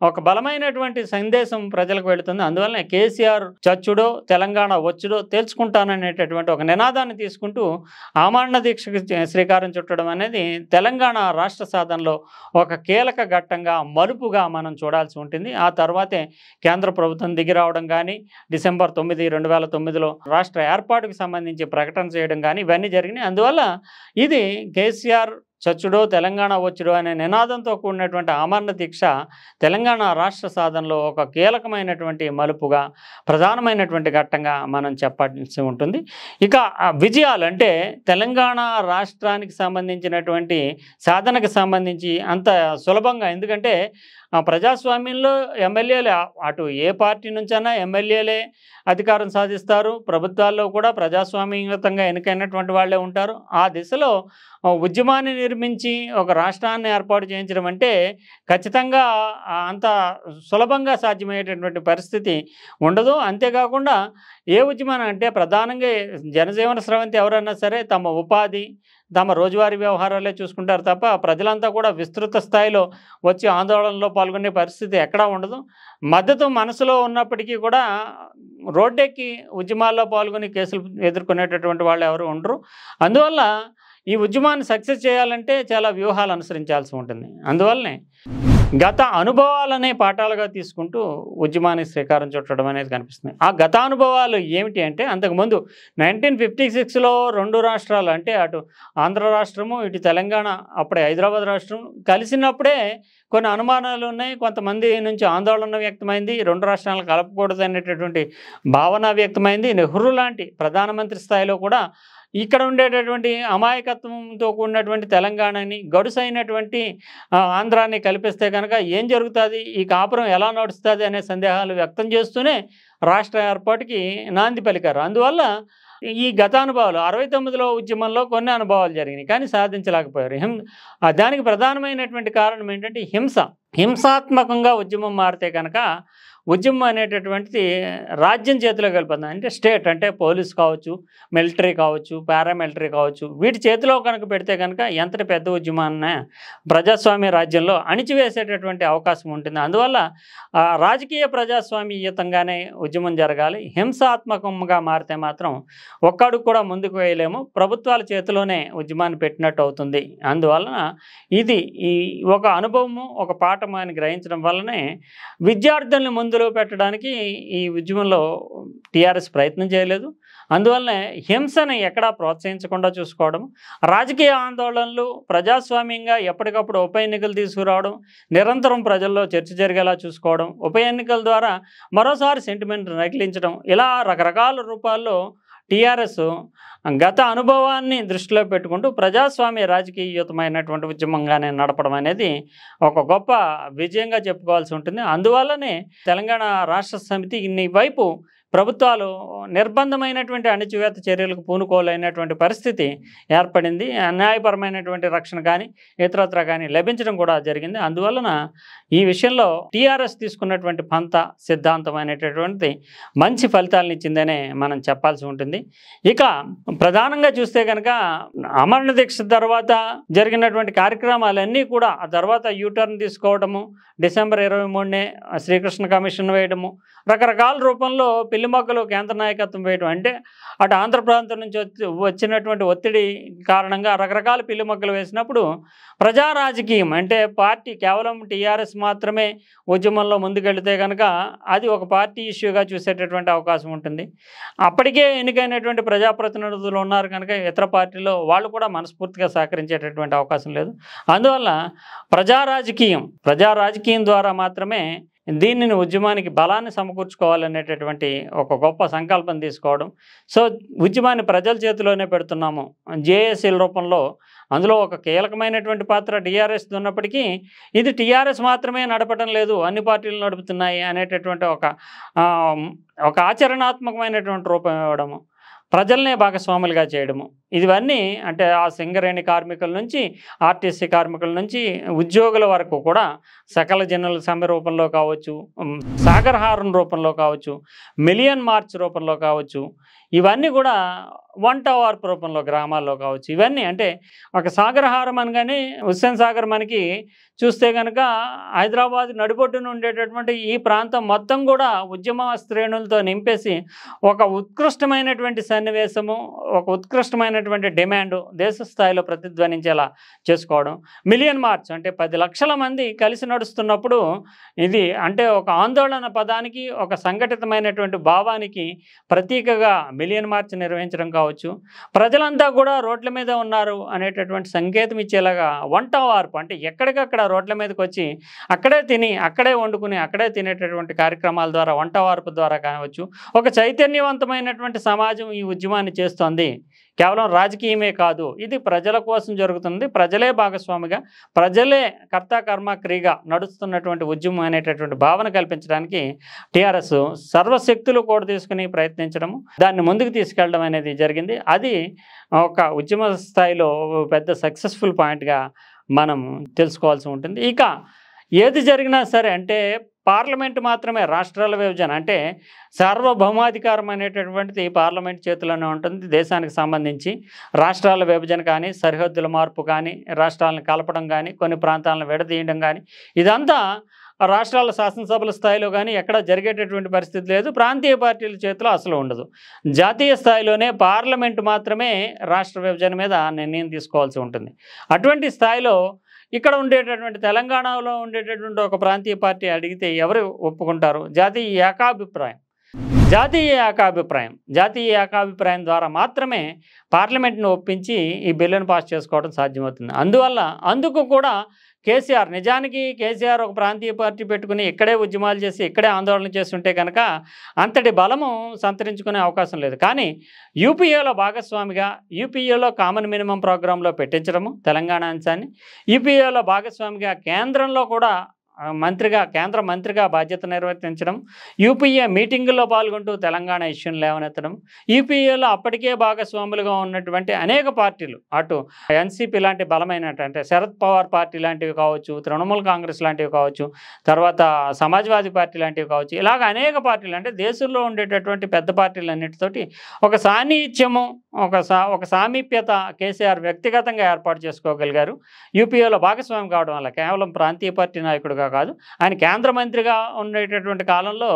ఒక బలమైనటువంటి సందేశం ప్రజలకు వెళుతుంది. అందువల్లనే కేసీఆర్ చచ్చుడో తెలంగాణ వచ్చుడో తేల్చుకుంటాననేటటువంటి ఒక నినాదాన్ని తీసుకుంటూ ఆమరణ దీక్షకు శ్రీకారం చుట్టడం అనేది తెలంగాణ రాష్ట్ర సాధనలో ఒక కీలక ఘట్టంగా, మలుపుగా మనం చూడాల్సి ఉంటుంది. ఆ తర్వాతే కేంద్ర ప్రభుత్వం దిగి రావడం కానీ, డిసెంబర్ 9, 2009లో రాష్ట్ర ఏర్పాటుకు సంబంధించి ప్రకటన చేయడం కానీ ఇవన్నీ జరిగినాయి. అందువల్ల ఇది కేసీఆర్ చచ్చుడో తెలంగాణ వచ్చుడో అనే నినాదంతో కూడినటువంటి ఆమరణ దీక్ష తెలంగాణ రాష్ట్ర సాధనలో ఒక కీలకమైనటువంటి మలుపుగా, ప్రధానమైనటువంటి ఘట్టంగా మనం చెప్పాల్సి ఉంటుంది. ఇక విజయాలు అంటే తెలంగాణ రాష్ట్రానికి సంబంధించినటువంటి సాధనకు సంబంధించి అంత సులభంగా, ఎందుకంటే ప్రజాస్వామ్యంలో ఎమ్మెల్యేలే, అటు ఏ పార్టీ నుంచైనా ఎమ్మెల్యేలే అధికారం సాధిస్తారు. ప్రభుత్వాల్లో కూడా ప్రజాస్వామ్యయుతంగా ఎన్నికైనటువంటి వాళ్ళే ఉంటారు. ఆ దిశలో ఉద్యమాన్ని నిర్మించి ఒక రాష్ట్రాన్ని ఏర్పాటు చేయించడం అంటే ఖచ్చితంగా అంత సులభంగా సాధ్యమయ్యేటటువంటి పరిస్థితి ఉండదు. అంతేకాకుండా ఏ ఉద్యమం అంటే ప్రధానంగా జనజీవన స్రవంతి ఎవరైనా సరే తమ ఉపాధి, తమ రోజువారీ వ్యవహారాలే చూసుకుంటారు తప్ప ప్రజలంతా కూడా విస్తృత స్థాయిలో వచ్చి ఆందోళనలో పాల్గొనే పరిస్థితి ఎక్కడా ఉండదు. మద్దతు మనసులో ఉన్నప్పటికీ కూడా రోడ్డెక్కి ఉద్యమాల్లో పాల్గొని కేసులు ఎదుర్కొనేటటువంటి వాళ్ళు ఎవరు ఉండరు. అందువల్ల ఈ ఉద్యమాన్ని సక్సెస్ చేయాలంటే చాలా వ్యూహాలు అనుసరించాల్సి ఉంటుంది. అందువల్లనే గత అనుభవాలనే పాఠాలుగా తీసుకుంటూ ఉద్యమానికి శ్రీకారం చుట్టడం అనేది కనిపిస్తుంది. ఆ గత అనుభవాలు ఏమిటి అంటే, అంతకుముందు 1956లో 2 రాష్ట్రాలు, అంటే అటు ఆంధ్ర రాష్ట్రము ఇటు తెలంగాణ, అప్పుడే హైదరాబాద్ రాష్ట్రం కలిసినప్పుడే కొన్ని అనుమానాలు ఉన్నాయి. కొంతమంది నుంచి ఆందోళన వ్యక్తమైంది. 2 రాష్ట్రాలను కలపకూడదు అనేటటువంటి భావన వ్యక్తమైంది. నెహ్రూ లాంటి ప్రధానమంత్రి స్థాయిలో కూడా ఇక్కడ ఉండేటటువంటి అమాయకత్వంతో కూడినటువంటి తెలంగాణని, గడుసైనటువంటి ఆంధ్రాన్ని కల్పిస్తే కనుక ఏం జరుగుతుంది, ఈ కాపురం ఎలా నడుస్తుంది అనే సందేహాలు వ్యక్తం చేస్తూనే రాష్ట్ర ఏర్పాటుకి నాంది పలికారు. అందువల్ల ఈ గత అనుభవాలు 69లో ఉద్యమంలో కొన్ని అనుభవాలు జరిగినాయి, కానీ సాధించలేకపోయారు. దానికి ప్రధానమైనటువంటి కారణం ఏంటంటే హింసాత్మకంగా ఉద్యమం మారితే కనుక ఉద్యమం అనేటటువంటిది రాజ్యం చేతిలోకి వెళ్ళిపోతుంది. అంటే స్టేట్, అంటే పోలీస్ కావచ్చు, మిలిటరీ కావచ్చు, పారామిలిటరీ కావచ్చు, వీటి చేతిలో కనుక పెడితే కనుక ఎంతటి పెద్ద ఉద్యమాన్ని ప్రజాస్వామ్య రాజ్యంలో అణిచివేసేటటువంటి అవకాశం ఉంటుంది. అందువల్ల రాజకీయ ప్రజాస్వామ్యయుతంగానే ఉద్యమం జరగాలి. హింసాత్మకంగా మారితే మాత్రం ఒక్కడుగు కూడా ముందుకు వేయలేము, ప్రభుత్వాల చేతిలోనే ఉద్యమాన్ని పెట్టినట్టు అవుతుంది. అందువలన ఇది ఒక అనుభవము, ఒక పాఠము అని గ్రహించడం వల్లనే విద్యార్థుల్ని ముందు ఇబ్బందులు పెట్టడానికి ఈ ఉద్యమంలో టీఆర్ఎస్ ప్రయత్నం చేయలేదు. అందువల్లనే హింసను ఎక్కడా ప్రోత్సహించకుండా చూసుకోవడం, రాజకీయ ఆందోళనలు ప్రజాస్వామ్యంగా ఎప్పటికప్పుడు ఉప ఎన్నికలు తీసుకురావడం, నిరంతరం ప్రజల్లో చర్చ జరిగేలా చూసుకోవడం, ఉప ఎన్నికల ద్వారా మరోసారి సెంటిమెంట్ నకిలించడం, ఇలా రకరకాల రూపాల్లో టీఆర్ఎస్ గత అనుభవాన్ని దృష్టిలో పెట్టుకుంటూ ప్రజాస్వామ్య రాజకీయయుతమైనటువంటి ఉద్యమంగానే నడపడం అనేది ఒక గొప్ప విజయంగా చెప్పుకోవాల్సి ఉంటుంది. అందువల్లనే తెలంగాణ రాష్ట్ర సమితి ఇన్ని వైపు ప్రభుత్వాలు నిర్బంధమైనటువంటి అణచివేత చర్యలకు పూనుకోలేనటువంటి పరిస్థితి ఏర్పడింది. న్యాయపరమైనటువంటి రక్షణ కానీ ఇతరత్ర కానీ లభించడం కూడా జరిగింది. అందువలన ఈ విషయంలో టీఆర్ఎస్ తీసుకున్నటువంటి పంత సిద్ధాంతమైనటువంటి మంచి ఫలితాలను ఇచ్చిందనే మనం చెప్పాల్సి ఉంటుంది. ఇక ప్రధానంగా చూస్తే కనుక అమరణ దీక్ష తర్వాత జరిగినటువంటి కార్యక్రమాలన్నీ కూడా ఆ తర్వాత యూటర్న్ తీసుకోవడము, డిసెంబర్ 23నే శ్రీకృష్ణ కమిషన్ వేయడము, రకరకాల రూపంలో పెళ్లి మొక్కలు కేంద్ర నాయకత్వం వేయడం, అంటే అటు ఆంధ్ర ప్రాంతం నుంచి వచ్చినటువంటి ఒత్తిడి కారణంగా రకరకాల పెళ్లి మొక్కలు వేసినప్పుడు ప్రజా రాజకీయం అంటే పార్టీ కేవలం టీఆర్ఎస్ మాత్రమే ఉద్యమంలో ముందుకెళ్తే కనుక అది ఒక పార్టీ ఇష్యూగా చూసేటటువంటి అవకాశం ఉంటుంది. అప్పటికే ఎన్నికైనటువంటి ప్రజాప్రతినిధులు ఉన్నారు కనుక ఇతర పార్టీలో వాళ్ళు కూడా మనస్ఫూర్తిగా సహకరించేటటువంటి అవకాశం లేదు. అందువల్ల ప్రజా రాజకీయం ద్వారా మాత్రమే దీనిని ఉద్యమానికి బలాన్ని సమకూర్చుకోవాలనేటటువంటి ఒక గొప్ప సంకల్పం తీసుకోవడం. సో ఉద్యమాన్ని ప్రజల చేతిలోనే పెడుతున్నాము జేఏసీల రూపంలో, అందులో ఒక కీలకమైనటువంటి పాత్ర టీఆర్ఎస్ ఉన్నప్పటికీ ఇది టీఆర్ఎస్ మాత్రమే నడపడం లేదు, అన్ని పార్టీలు నడుపుతున్నాయి అనేటటువంటి ఒక ఆచరణాత్మకమైనటువంటి రూపం ఇవ్వడము, ప్రజల్నే భాగస్వాములుగా చేయడము, ఇవన్నీ అంటే ఆ సింగరేణి కార్మికుల నుంచి ఆర్టీసీ కార్మికుల నుంచి ఉద్యోగుల వరకు కూడా సకల జనుల సమ్మె రూపంలో కావచ్చు, సాగరహారం రూపంలో కావచ్చు, మిలియన్ మార్చ్ రూపంలో కావచ్చు, ఇవన్నీ కూడా వంట వార్పు రూపంలో గ్రామాల్లో కావచ్చు, ఇవన్నీ అంటే ఒక సాగరహారం అనగానే హుస్సేన్ సాగర్ మనకి చూస్తే కనుక హైదరాబాద్ నడిబొడ్డున ఉండేటటువంటి ఈ ప్రాంతం మొత్తం కూడా ఉద్యమ శ్రేణులతో నింపేసి ఒక ఉత్కృష్టమైనటువంటి సన్నివేశము, ఒక ఉత్కృష్టమైనటువంటి డిమాండ్ దేశ స్థాయిలో ప్రతిధ్వనించేలా చేసుకోవడం. మిలియన్ మార్చ్ అంటే 10 లక్షల మంది కలిసి నడుస్తున్నప్పుడు ఇది అంటే ఒక ఆందోళన పదానికి, ఒక సంఘటితమైనటువంటి భావానికి ప్రతీకగా మిలియన్ మార్చ్ నిర్వహించడం కావచ్చు. ప్రజలంతా కూడా రోడ్ల మీద ఉన్నారు అనేటటువంటి సంకేతం ఇచ్చేలాగా వంట వార్పు అంటే ఎక్కడికక్కడ రోడ్ల మీదకి వచ్చి అక్కడే తిని, అక్కడే వండుకుని, అక్కడే తినేటటువంటి కార్యక్రమాల ద్వారా, వంట వార్పు ద్వారా కావచ్చు ఒక చైతన్యవంతమైనటువంటి సమాజం ఈ ఉద్యమాన్ని చేస్తోంది. కేవలం రాజకీయమే కాదు, ఇది ప్రజల కోసం జరుగుతుంది, ప్రజలే భాగస్వామిగా, ప్రజలే కర్త కర్మ క్రియగా నడుస్తున్నటువంటి ఉద్యమం అనేటటువంటి భావన కల్పించడానికి టీఆర్ఎస్ సర్వశక్తులు కూడా తీసుకుని ప్రయత్నించడము, దాన్ని ముందుకు తీసుకెళ్ళడం అనేది జరిగింది. అది ఒక ఉద్యమ స్థాయిలో పెద్ద సక్సెస్ఫుల్ పాయింట్గా మనం తెలుసుకోవాల్సి ఉంటుంది. ఇక ఏది జరిగినా సరే అంటే పార్లమెంట్ మాత్రమే రాష్ట్రాల విభజన అంటే సార్వభౌమాధికారం అనేటటువంటిది పార్లమెంట్ చేతిలోనే ఉంటుంది. దేశానికి సంబంధించి రాష్ట్రాల విభజన కానీ, సరిహద్దుల మార్పు కానీ, రాష్ట్రాలను కలపడం కానీ, కొన్ని ప్రాంతాలను విడదీయడం కానీ, ఇదంతా రాష్ట్రాల శాసనసభల స్థాయిలో కానీ ఎక్కడ జరిగేటటువంటి పరిస్థితి లేదు. ప్రాంతీయ పార్టీల చేతిలో అసలు ఉండదు. జాతీయ స్థాయిలోనే పార్లమెంటు మాత్రమే రాష్ట్ర విభజన మీద నిర్ణయం తీసుకోవాల్సి ఉంటుంది. అటువంటి స్థాయిలో ఇక్కడ ఉండేటటువంటి తెలంగాణలో ఉండేటటువంటి ఒక ప్రాంతీయ పార్టీ అడిగితే ఎవరు ఒప్పుకుంటారు? జాతీయ ఏకాభిప్రాయం ద్వారా మాత్రమే పార్లమెంట్ను ఒప్పించి ఈ బిల్లును పాస్ చేసుకోవడం సాధ్యమవుతుంది. అందుకు కూడా కేసీఆర్, నిజానికి కేసీఆర్ ఒక ప్రాంతీయ పార్టీ పెట్టుకుని ఇక్కడే ఉద్యమాలు చేసి ఇక్కడే ఆందోళన చేస్తుంటే కనుక అంతటి బలము సంతరించుకునే అవకాశం లేదు. కానీ యూపీఏలో భాగస్వామిగా, యూపీఏలో కామన్ మినిమం ప్రోగ్రాంలో పెట్టించడము తెలంగాణ అంశాన్ని, యూపీఏలో భాగస్వామిగా కేంద్రంలో కూడా కేంద్ర మంత్రిగా బాధ్యత నిర్వర్తించడం, యూపీఏ మీటింగుల్లో పాల్గొంటూ తెలంగాణ ఇష్యూని లేవనెత్తడం, యూపీఏలో అప్పటికే భాగస్వాములుగా ఉన్నటువంటి అనేక పార్టీలు, అటు ఎన్సీపీ లాంటి బలమైన అంటే శరద్ పవార్ పార్టీ లాంటివి కావచ్చు, తృణమూల్ కాంగ్రెస్ లాంటివి కావచ్చు, తర్వాత సమాజ్వాదీ పార్టీ లాంటివి కావచ్చు, ఇలాగ అనేక పార్టీలు అంటే దేశంలో ఉండేటటువంటి పెద్ద పార్టీలన్నిటితోటి ఒక సాన్నిహిత్యము, ఒక సామీప్యత కేసీఆర్ వ్యక్తిగతంగా ఏర్పాటు చేసుకోగలిగారు. యూపీఏలో భాగస్వామి కావడం వల్ల కేవలం ప్రాంతీయ పార్టీ నాయకుడుగా కాదు. ఆయన కేంద్ర మంత్రిగా ఉండేటటువంటి కాలంలో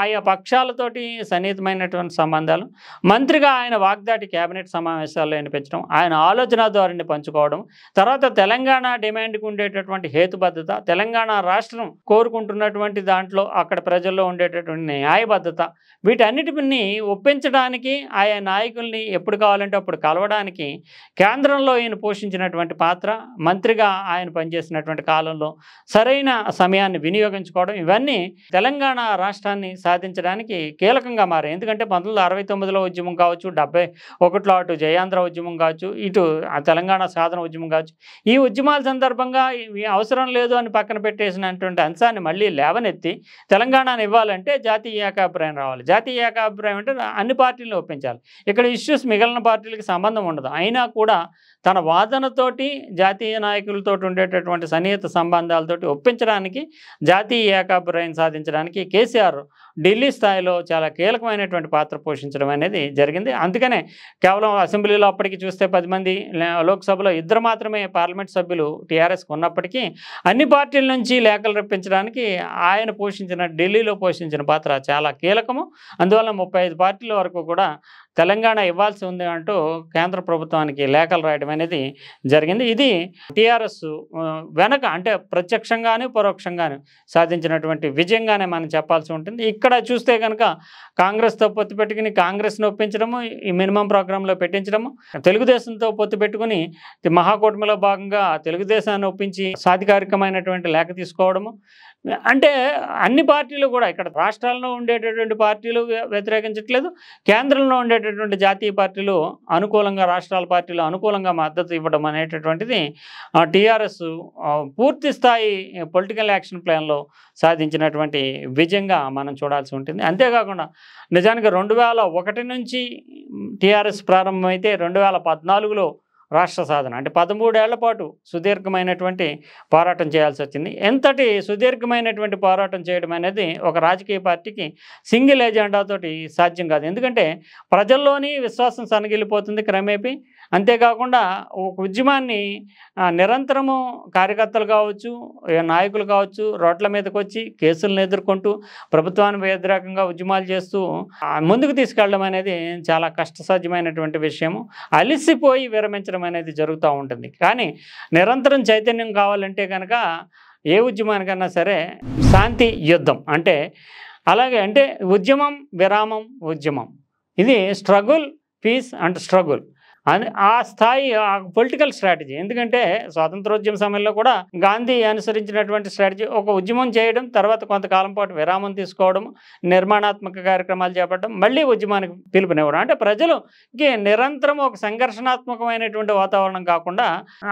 ఆయా పక్షాలతోటి సన్నిహితమైనటువంటి సంబంధాలు, మంత్రిగా ఆయన వాగ్దాటి కేబినెట్ సమావేశాల్లో వినిపించడం, ఆయన ఆలోచన ధోరణిని పంచుకోవడం, తర్వాత తెలంగాణ డిమాండ్కి ఉండేటటువంటి హేతుబద్ధత, తెలంగాణ రాష్ట్రం కోరుకుంటున్నటువంటి దాంట్లో అక్కడ ప్రజల్లో ఉండేటటువంటి న్యాయబద్ధత, వీటన్నిటిని ఒప్పించడానికి ఆయా నాయకుల్ని ఎప్పుడు కావాలంటే అప్పుడు కలవడానికి కేంద్రంలో ఈయన పోషించినటువంటి పాత్ర, మంత్రిగా ఆయన పనిచేసినటువంటి కాలంలో సరైన సమయాన్ని వినియోగించుకోవడం, ఇవన్నీ తెలంగాణ రాష్ట్రాన్ని సాధించడానికి కీలకంగా మారాయి. ఎందుకంటే 1969లో ఉద్యమం కావచ్చు, 71లో అటు జయాంధ్ర ఉద్యమం కావచ్చు, ఇటు తెలంగాణ సాధన ఉద్యమం కావచ్చు, ఈ ఉద్యమాల సందర్భంగా ఇవి అవసరం లేదు అని పక్కన పెట్టేసినటువంటి అంశాన్ని మళ్ళీ లేవనెత్తి తెలంగాణను ఇవ్వాలంటే జాతీయ ఏకాభిప్రాయం రావాలి. జాతీయ ఏకాభిప్రాయం అంటే అన్ని పార్టీలను ఒప్పించాలి. ఇక్కడ ఇష్యూస్ మిగిలిన పార్టీలకి సంబంధం ఉండదు. అయినా కూడా తన వాదనతోటి జాతీయ నాయకులతో ఉండేటటువంటి సన్నిహిత సంబంధాలతోటి ఒప్పించడానికి, జాతీయ ఏకాభిప్రాయం సాధించడానికి కేసీఆర్ ఢిల్లీ స్థాయిలో చాలా కీలకమైనటువంటి పాత్ర పోషించడం అనేది జరిగింది. అందుకనే కేవలం అసెంబ్లీలో అప్పటికి చూస్తే 10 మంది, లోక్సభలో 2 మాత్రమే పార్లమెంట్ సభ్యులు టీఆర్ఎస్కి ఉన్నప్పటికీ అన్ని పార్టీల నుంచి లేఖలు రప్పించడానికి ఆయన ఢిల్లీలో పోషించిన పాత్ర చాలా కీలకము. అందువల్ల 35 పార్టీల వరకు కూడా తెలంగాణ ఇవ్వాల్సి ఉంది అంటూ కేంద్ర ప్రభుత్వానికి లేఖలు రాయడం అనేది జరిగింది. ఇది టీఆర్ఎస్ వెనక అంటే ప్రత్యక్షంగాను పరోక్షంగాను సాధించినటువంటి విజయంగానే మనం చెప్పాల్సి ఉంటుంది. ఇక్కడ చూస్తే కనుక కాంగ్రెస్తో పొత్తు పెట్టుకుని కాంగ్రెస్ను ఒప్పించడము, ఈ మినిమం ప్రోగ్రాంలో పెట్టించడము, తెలుగుదేశంతో పొత్తు పెట్టుకుని మహాకూటమిలో భాగంగా తెలుగుదేశాన్ని ఒప్పించి సాధికారికమైనటువంటి లేఖ తీసుకోవడము, అంటే అన్ని పార్టీలు కూడా ఇక్కడ రాష్ట్రాల్లో ఉండేటటువంటి పార్టీలు వ్యతిరేకించట్లేదు, కేంద్రంలో ఉండేటటువంటి జాతీయ పార్టీలు అనుకూలంగా, రాష్ట్రాల పార్టీలు అనుకూలంగా మద్దతు ఇవ్వడం అనేటటువంటిది టీఆర్ఎస్ పూర్తి స్థాయి పొలిటికల్ యాక్షన్ ప్లాన్లో సాధించినటువంటి విజయంగా మనం చూడాల్సి ఉంటుంది. అంతేకాకుండా నిజానికి 2001 నుంచి టీఆర్ఎస్ ప్రారంభమైతే 2014లో రాష్ట్ర సాధన అంటే 13 ఏళ్ల పాటు సుదీర్ఘమైనటువంటి పోరాటం చేయాల్సి వచ్చింది. ఎంతటి సుదీర్ఘమైనటువంటి పోరాటం చేయడం అనేది ఒక రాజకీయ పార్టీకి సింగిల్ ఎజెండాతోటి సాధ్యం కాదు. ఎందుకంటే ప్రజల్లోని విశ్వాసం సన్నగిల్లిపోతుంది క్రమేపీ. అంతేకాకుండా ఒక ఉద్యమాన్ని నిరంతరము కార్యకర్తలు కావచ్చు, నాయకులు కావచ్చు, రోడ్ల మీదకి వచ్చి కేసులను ఎదుర్కొంటూ ప్రభుత్వానికి వ్యతిరేకంగా ఉద్యమాలు చేస్తూ ముందుకు తీసుకెళ్ళడం అనేది చాలా కష్టసాధ్యమైనటువంటి విషయము. అలిసిపోయి విరమించడం అనేది జరుగుతూ ఉంటుంది. కానీ నిరంతరం చైతన్యం కావాలంటే కనుక ఏ ఉద్యమానికన్నా సరే శాంతి యుద్ధం అంటే అలాగే అంటే ఉద్యమం విరామం ఉద్యమం, ఇది స్ట్రగుల్ పీస్ అండ్ స్ట్రగుల్ అని ఆ స్థాయి పొలిటికల్ స్ట్రాటజీ. ఎందుకంటే స్వాతంత్రోద్యమ సమయంలో కూడా గాంధీ అనుసరించినటువంటి స్ట్రాటజీ ఒక ఉద్యమం చేయడం, తర్వాత కొంతకాలం పాటు విరామం తీసుకోవడం, నిర్మాణాత్మక కార్యక్రమాలు చేపట్టడం, మళ్ళీ ఉద్యమానికి పిలుపునివ్వడం. అంటే ప్రజలుకి నిరంతరం ఒక సంఘర్షణాత్మకమైనటువంటి వాతావరణం కాకుండా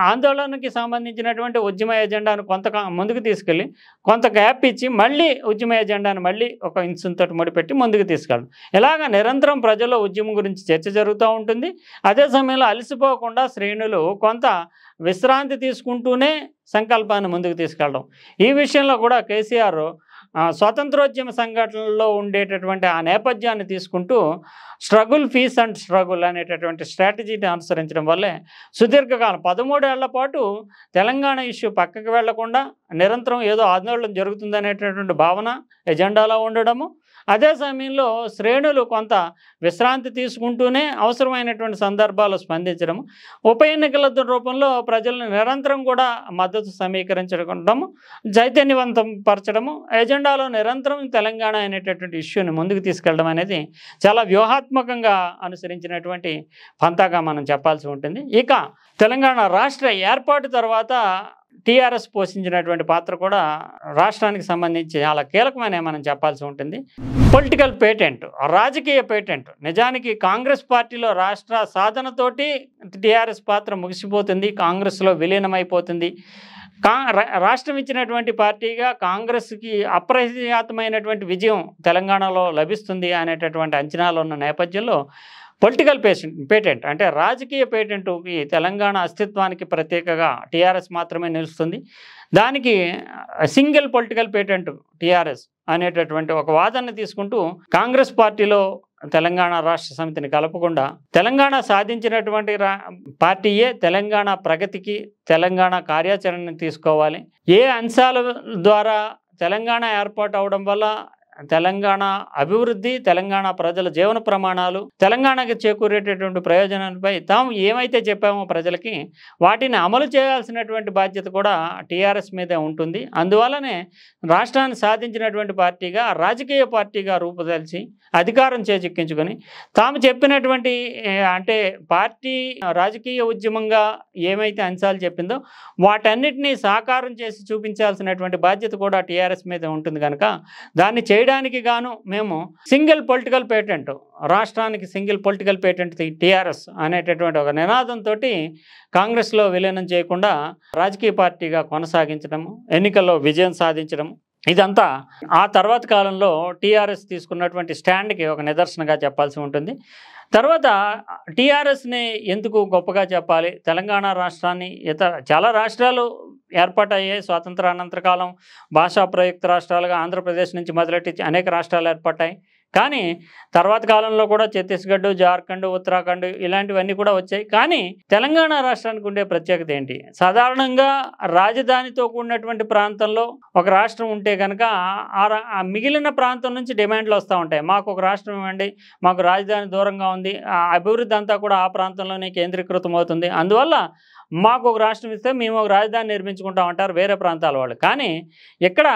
ఆందోళనకి సంబంధించినటువంటి ఉద్యమ ఎజెండాను కొంత ముందుకు తీసుకెళ్ళి కొంత గ్యాప్ ఇచ్చి మళ్ళీ ఉద్యమ ఎజెండాను మళ్ళీ ఒక ఇన్సుతో ముడిపెట్టి ముందుకు తీసుకెళ్ళడం. ఇలాగ నిరంతరం ప్రజల్లో ఉద్యమం గురించి చర్చ జరుగుతూ ఉంటుంది. అదే సమయంలో అలసిపోకుండా శ్రేణులు కొంత విశ్రాంతి తీసుకుంటూనే సంకల్పాన్ని ముందుకు తీసుకెళ్ళడం. ఈ విషయంలో కూడా కేసీఆర్ స్వాతంత్రోద్యమ సంఘటనల్లో ఉండేటటువంటి ఆ నేపథ్యాన్ని తీసుకుంటూ స్ట్రగుల్ పీస్ అండ్ స్ట్రగుల్ అనేటటువంటి స్ట్రాటజీని అనుసరించడం వల్లే సుదీర్ఘకాలం 13 ఏళ్ల పాటు తెలంగాణ ఇష్యూ పక్కకి వెళ్లకుండా నిరంతరం ఏదో ఆందోళన జరుగుతుందనేటటువంటి భావన ఎజెండాలో ఉండడము, అదే సమయంలో శ్రేణులు కొంత విశ్రాంతి తీసుకుంటూనే అవసరమైనటువంటి సందర్భాలు స్పందించడము, ఉప ఎన్నికల రూపంలో ప్రజలను నిరంతరం కూడా మద్దతు సమీకరించడము, చైతన్యవంతం పరచడము, ఎజెండాలో నిరంతరం తెలంగాణ అనేటటువంటి ఇష్యూని ముందుకు తీసుకెళ్ళడం అనేది చాలా వ్యూహాత్మకంగా అనుసరించినటువంటి పంతాగా మనం చెప్పాల్సి ఉంటుంది. ఇక తెలంగాణ రాష్ట్ర ఏర్పాటు తర్వాత టీఆర్ఎస్ పోషించినటువంటి పాత్ర కూడా రాష్ట్రానికి సంబంధించి చాలా కీలకమైన మనం చెప్పాల్సి ఉంటుంది. పొలిటికల్ పేటెంట్, రాజకీయ పేటెంట్. నిజానికి కాంగ్రెస్ పార్టీలో రాష్ట్ర సాధనతోటి టీఆర్ఎస్ పాత్ర ముగిసిపోతుంది, కాంగ్రెస్లో విలీనమైపోతుంది. రాష్ట్రం ఇచ్చినటువంటి పార్టీగా కాంగ్రెస్కి అప్రఖ్యాతమైనటువంటి విజయం తెలంగాణలో లభిస్తుంది అనేటటువంటి అంచనాలు ఉన్న నేపథ్యంలో పొలిటికల్ పేటెంట్ అంటే రాజకీయ పేటెంట్కి తెలంగాణ అస్తిత్వానికి ప్రత్యేకగా టీఆర్ఎస్ మాత్రమే నిలుస్తుంది. దానికి సింగిల్ పొలిటికల్ పేటెంట్ టీఆర్ఎస్ అనేటటువంటి ఒక వాదనని తీసుకుంటూ కాంగ్రెస్ పార్టీలో తెలంగాణ రాష్ట్ర సమితిని కలపకుండా తెలంగాణ సాధించినటువంటి పార్టీయే తెలంగాణ ప్రగతికి తెలంగాణ కార్యాచరణని తీసుకోవాలి. ఏ అంశాల ద్వారా తెలంగాణ ఏర్పాటు అవడం వల్ల తెలంగాణ అభివృద్ధి, తెలంగాణ ప్రజల జీవన ప్రమాణాలు, తెలంగాణకి చేకూరేటటువంటి ప్రయోజనాలపై తాము ఏమైతే చెప్పామో ప్రజలకి వాటిని అమలు చేయాల్సినటువంటి బాధ్యత కూడా టీఆర్ఎస్ మీదే ఉంటుంది. అందువల్లనే రాష్ట్రాన్ని సాధించినటువంటి పార్టీగా రాజకీయ పార్టీగా రూపుదాల్చి అధికారం చేజిక్కించుకొని తాము చెప్పినటువంటి అంటే పార్టీ రాజకీయ ఉద్యమంగా ఏమైతే అంశాలు చెప్పిందో వాటన్నిటినీ సాకారం చేసి చూపించాల్సినటువంటి బాధ్యత కూడా టీఆర్ఎస్ మీద ఉంటుంది. కనుక దాన్ని చేయడానికి గాను మేము సింగిల్ పొలిటికల్ పేటెంట్, రాష్ట్రానికి సింగిల్ పొలిటికల్ పేటెంట్ టీఆర్ఎస్ అనేటటువంటి ఒక నినాదంతో కాంగ్రెస్లో విలీనం చేయకుండా రాజకీయ పార్టీగా కొనసాగించడము, ఎన్నికల్లో విజయం సాధించడం, ఇదంతా ఆ తర్వాత కాలంలో టీఆర్ఎస్ తీసుకున్నటువంటి స్టాండ్కి ఒక నిదర్శనగా చెప్పాల్సి ఉంటుంది. తర్వాత టీఆర్ఎస్ని ఎందుకు గొప్పగా చెప్పాలి? తెలంగాణ రాష్ట్రాన్ని చాలా రాష్ట్రాలు ఏర్పాటయ్యాయి. స్వాతంత్రానంతర కాలం భాషా ప్రయుక్త రాష్ట్రాలుగా ఆంధ్రప్రదేశ్ నుంచి మొదలెట్టి అనేక రాష్ట్రాలు ఏర్పడ్డాయి. కానీ తర్వాత కాలంలో కూడా ఛత్తీస్గఢ్, జార్ఖండ్, ఉత్తరాఖండ్ ఇలాంటివన్నీ కూడా వచ్చాయి. కానీ తెలంగాణ రాష్ట్రానికి ఉండే ప్రత్యేకత ఏంటి? సాధారణంగా రాజధానితో కూడినటువంటి ప్రాంతంలో ఒక రాష్ట్రం ఉంటే కనుక ఆ మిగిలిన ప్రాంతం నుంచి డిమాండ్లు వస్తూ ఉంటాయి. మాకు ఒక రాష్ట్రం ఇవ్వండి, మాకు రాజధాని దూరంగా ఉంది, ఆ అభివృద్ధి అంతా కూడా ఆ ప్రాంతంలోనే కేంద్రీకృతం అవుతుంది, అందువల్ల మాకు ఒక రాష్ట్రం ఇస్తే మేము ఒక రాజధాని నిర్మించుకుంటామంటారు వేరే ప్రాంతాల వాళ్ళు. కానీ ఇక్కడ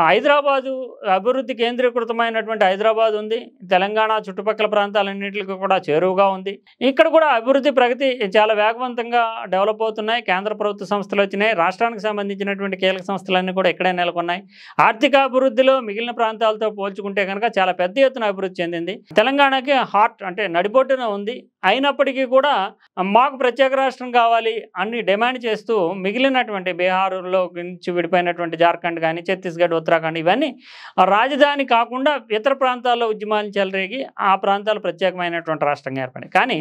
హైదరాబాదు అభివృద్ధి కేంద్రీకృతమైనటువంటి హైదరాబాద్ ఉంది, తెలంగాణ చుట్టుపక్కల ప్రాంతాలన్నింటికి కూడా చేరువుగా ఉంది. ఇక్కడ కూడా అభివృద్ధి ప్రగతి చాలా వేగవంతంగా డెవలప్ అవుతున్నాయి. కేంద్ర ప్రభుత్వ సంస్థలు వచ్చినాయి, రాష్ట్రానికి సంబంధించినటువంటి కీలక సంస్థలన్నీ కూడా ఇక్కడే నెలకొన్నాయి. ఆర్థిక అభివృద్ధిలో మిగిలిన ప్రాంతాలతో పోల్చుకుంటే కనుక చాలా పెద్ద ఎత్తున అభివృద్ధి చెందింది. తెలంగాణకి హార్ట్ అంటే నడిబొట్టున ఉంది. అయినప్పటికీ కూడా మాకు ప్రత్యేక రాష్ట్రం కావాలి అని డిమాండ్ చేస్తూ మిగిలినటువంటి బీహార్లో నుంచి విడిపోయినటువంటి జార్ఖండ్ కానీ, ఛత్తీస్గఢ్, ఉత్తరాఖండ్ ఇవన్నీ రాజధాని కాకుండా ఇతర ప్రాంతాల్లో ఉద్యమాలు చెలరేగి ఆ ప్రాంతాలు ప్రత్యేకమైనటువంటి రాష్ట్రంగా ఏర్పడాయి. కానీ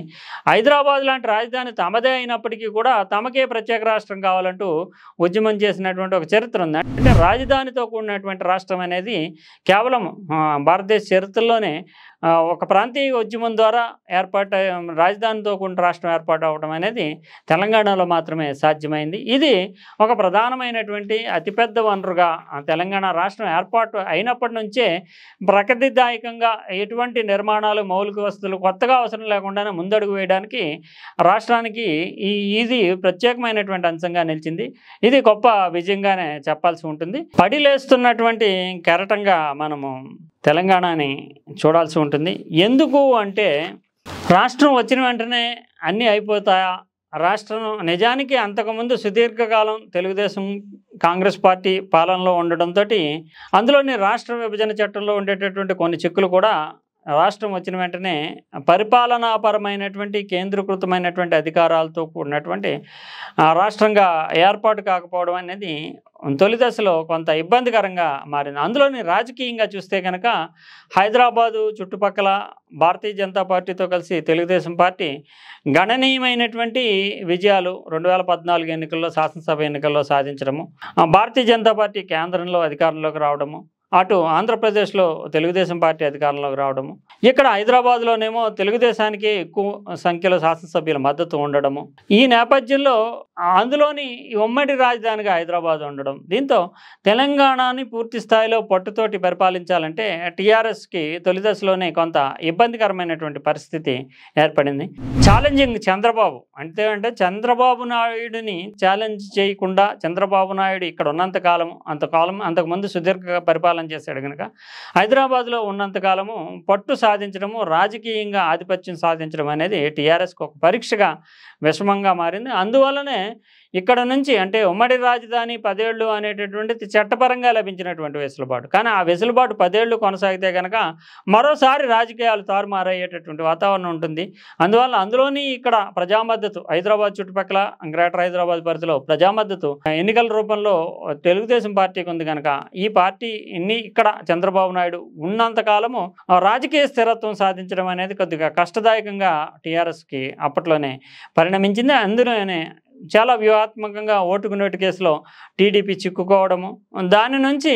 హైదరాబాద్ లాంటి రాజధాని తమదే అయినప్పటికీ కూడా తమకే ప్రత్యేక రాష్ట్రం కావాలంటూ ఉద్యమం చేసినటువంటి ఒక చరిత్ర ఉంది. అంటే రాజధానితో కూడినటువంటి రాష్ట్రం అనేది కేవలం భారతదేశ చరిత్రలోనే ఒక ప్రాంతీయ ఉద్యమం ద్వారా రాజధానితో కూడిన రాష్ట్రం ఏర్పాటు అవడం అనేది తెలంగాణలో మాత్రమే సాధ్యమైంది. ఇది ఒక ప్రధానమైనటువంటి అతిపెద్ద వనరుగా తెలంగాణ రాష్ట్రం ఏర్పాటు అయినప్పటి నుంచే ప్రగతిదాయకంగా ఎటువంటి నిర్మాణాలు, మౌలిక వసతులు కొత్తగా అవసరం లేకుండానే ముందడుగు వేయడానికి రాష్ట్రానికి ఇది ప్రత్యేకమైనటువంటి అంశంగా నిలిచింది. ఇది గొప్ప విజయంగానే చెప్పాల్సి ఉంటుంది. పడిలేస్తున్నటువంటి కెరటంగా మనము తెలంగాణని చూడాల్సి ఉంటుంది. ఎందుకు అంటే రాష్ట్రం వచ్చిన వెంటనే అన్నీ అయిపోతాయా? రాష్ట్రం నిజానికి అంతకుముందు సుదీర్ఘకాలం తెలుగుదేశం కాంగ్రెస్ పార్టీ పాలనలో ఉండడంతో అందులోని రాష్ట్ర విభజన చట్టంలో ఉండేటటువంటి కొన్ని చిక్కులు కూడా రాష్ట్రం వచ్చిన వెంటనే పరిపాలనాపరమైనటువంటి కేంద్రీకృతమైనటువంటి అధికారాలతో కూడినటువంటి రాష్ట్రంగా ఏర్పాటు కాకపోవడం అనేది తొలి దశలో కొంత ఇబ్బందికరంగా మారింది. అందులోని రాజకీయంగా చూస్తే కనుక హైదరాబాదు చుట్టుపక్కల భారతీయ జనతా పార్టీతో కలిసి తెలుగుదేశం పార్టీ గణనీయమైనటువంటి విజయాలు 2014 ఎన్నికల్లో, శాసనసభ ఎన్నికల్లో సాధించడము, భారతీయ జనతా పార్టీ కేంద్రంలో అధికారంలోకి రావడము, అటు ఆంధ్రప్రదేశ్లో తెలుగుదేశం పార్టీ అధికారంలోకి రావడము, ఇక్కడ హైదరాబాద్లోనేమో తెలుగుదేశానికి ఎక్కువ సంఖ్యలో శాసనసభ్యుల మద్దతు ఉండడము, ఈ నేపథ్యంలో అందులోని ఉమ్మడి రాజధానిగా హైదరాబాద్ ఉండడం, దీంతో తెలంగాణని పూర్తి స్థాయిలో పట్టుతోటి పరిపాలించాలంటే టీఆర్ఎస్కి తొలి దశలోనే కొంత ఇబ్బందికరమైనటువంటి పరిస్థితి ఏర్పడింది. ఛాలెంజింగ్ చంద్రబాబు అంటే చంద్రబాబు నాయుడిని ఛాలెంజ్ చేయకుండా, చంద్రబాబు నాయుడు ఇక్కడ ఉన్నంతకాలం అంతకుముందు సుదీర్ఘ పరిపాలన చేశాడు కనుక హైదరాబాద్లో ఉన్నంతకాలము పట్టు సాధించడము, రాజకీయంగా ఆధిపత్యం సాధించడం అనేది టీఆర్ఎస్కి ఒక పరీక్షగా విషమంగా మారింది. అందువల్లనే ఇక్కడ నుంచి అంటే ఉమ్మడి రాజధాని 10 ఏళ్ళు అనేటటువంటిది చట్టపరంగా లభించినటువంటి వెసులుబాటు. కానీ ఆ వెసులుబాటు 10 ఏళ్ళు కొనసాగితే కనుక మరోసారి రాజకీయాలు తారుమారయ్యేటటువంటి వాతావరణం ఉంటుంది. అందులోని ఇక్కడ ప్రజామద్దతు హైదరాబాద్ చుట్టుపక్కల గ్రేటర్ హైదరాబాద్ పరిధిలో ప్రజామద్దతు ఎన్నికల రూపంలో తెలుగుదేశం పార్టీకి ఉంది కనుక ఈ పార్టీ ఇక్కడ చంద్రబాబు నాయుడు ఉన్నంతకాలము రాజకీయ స్థిరత్వం సాధించడం అనేది కొద్దిగా కష్టదాయకంగా టీఆర్ఎస్కి అప్పట్లోనే పరిణమించింది. అందులోనే చాలా వ్యూహాత్మకంగా ఓటుకు నోటు కేసులో టీడీపీ చిక్కుకోవడము, దాని నుంచి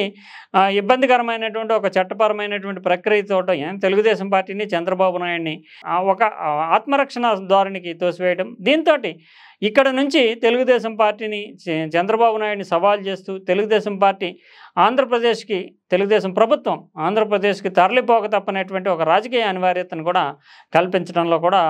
ఇబ్బందికరమైనటువంటి ఒక చట్టపరమైనటువంటి ప్రక్రియతో తెలుగుదేశం పార్టీని, చంద్రబాబు నాయుడిని ఒక ఆత్మరక్షణ ధోరణికి తోసివేయడం, దీంతో ఇక్కడ నుంచి తెలుగుదేశం పార్టీని, చంద్రబాబు నాయుడిని సవాల్ చేస్తూ తెలుగుదేశం పార్టీ ఆంధ్రప్రదేశ్కి, తెలుగుదేశం ప్రభుత్వం ఆంధ్రప్రదేశ్కి తరలిపోక తప్పనేటువంటి ఒక రాజకీయ అనివార్యతను కూడా కల్పించడంలో కూడా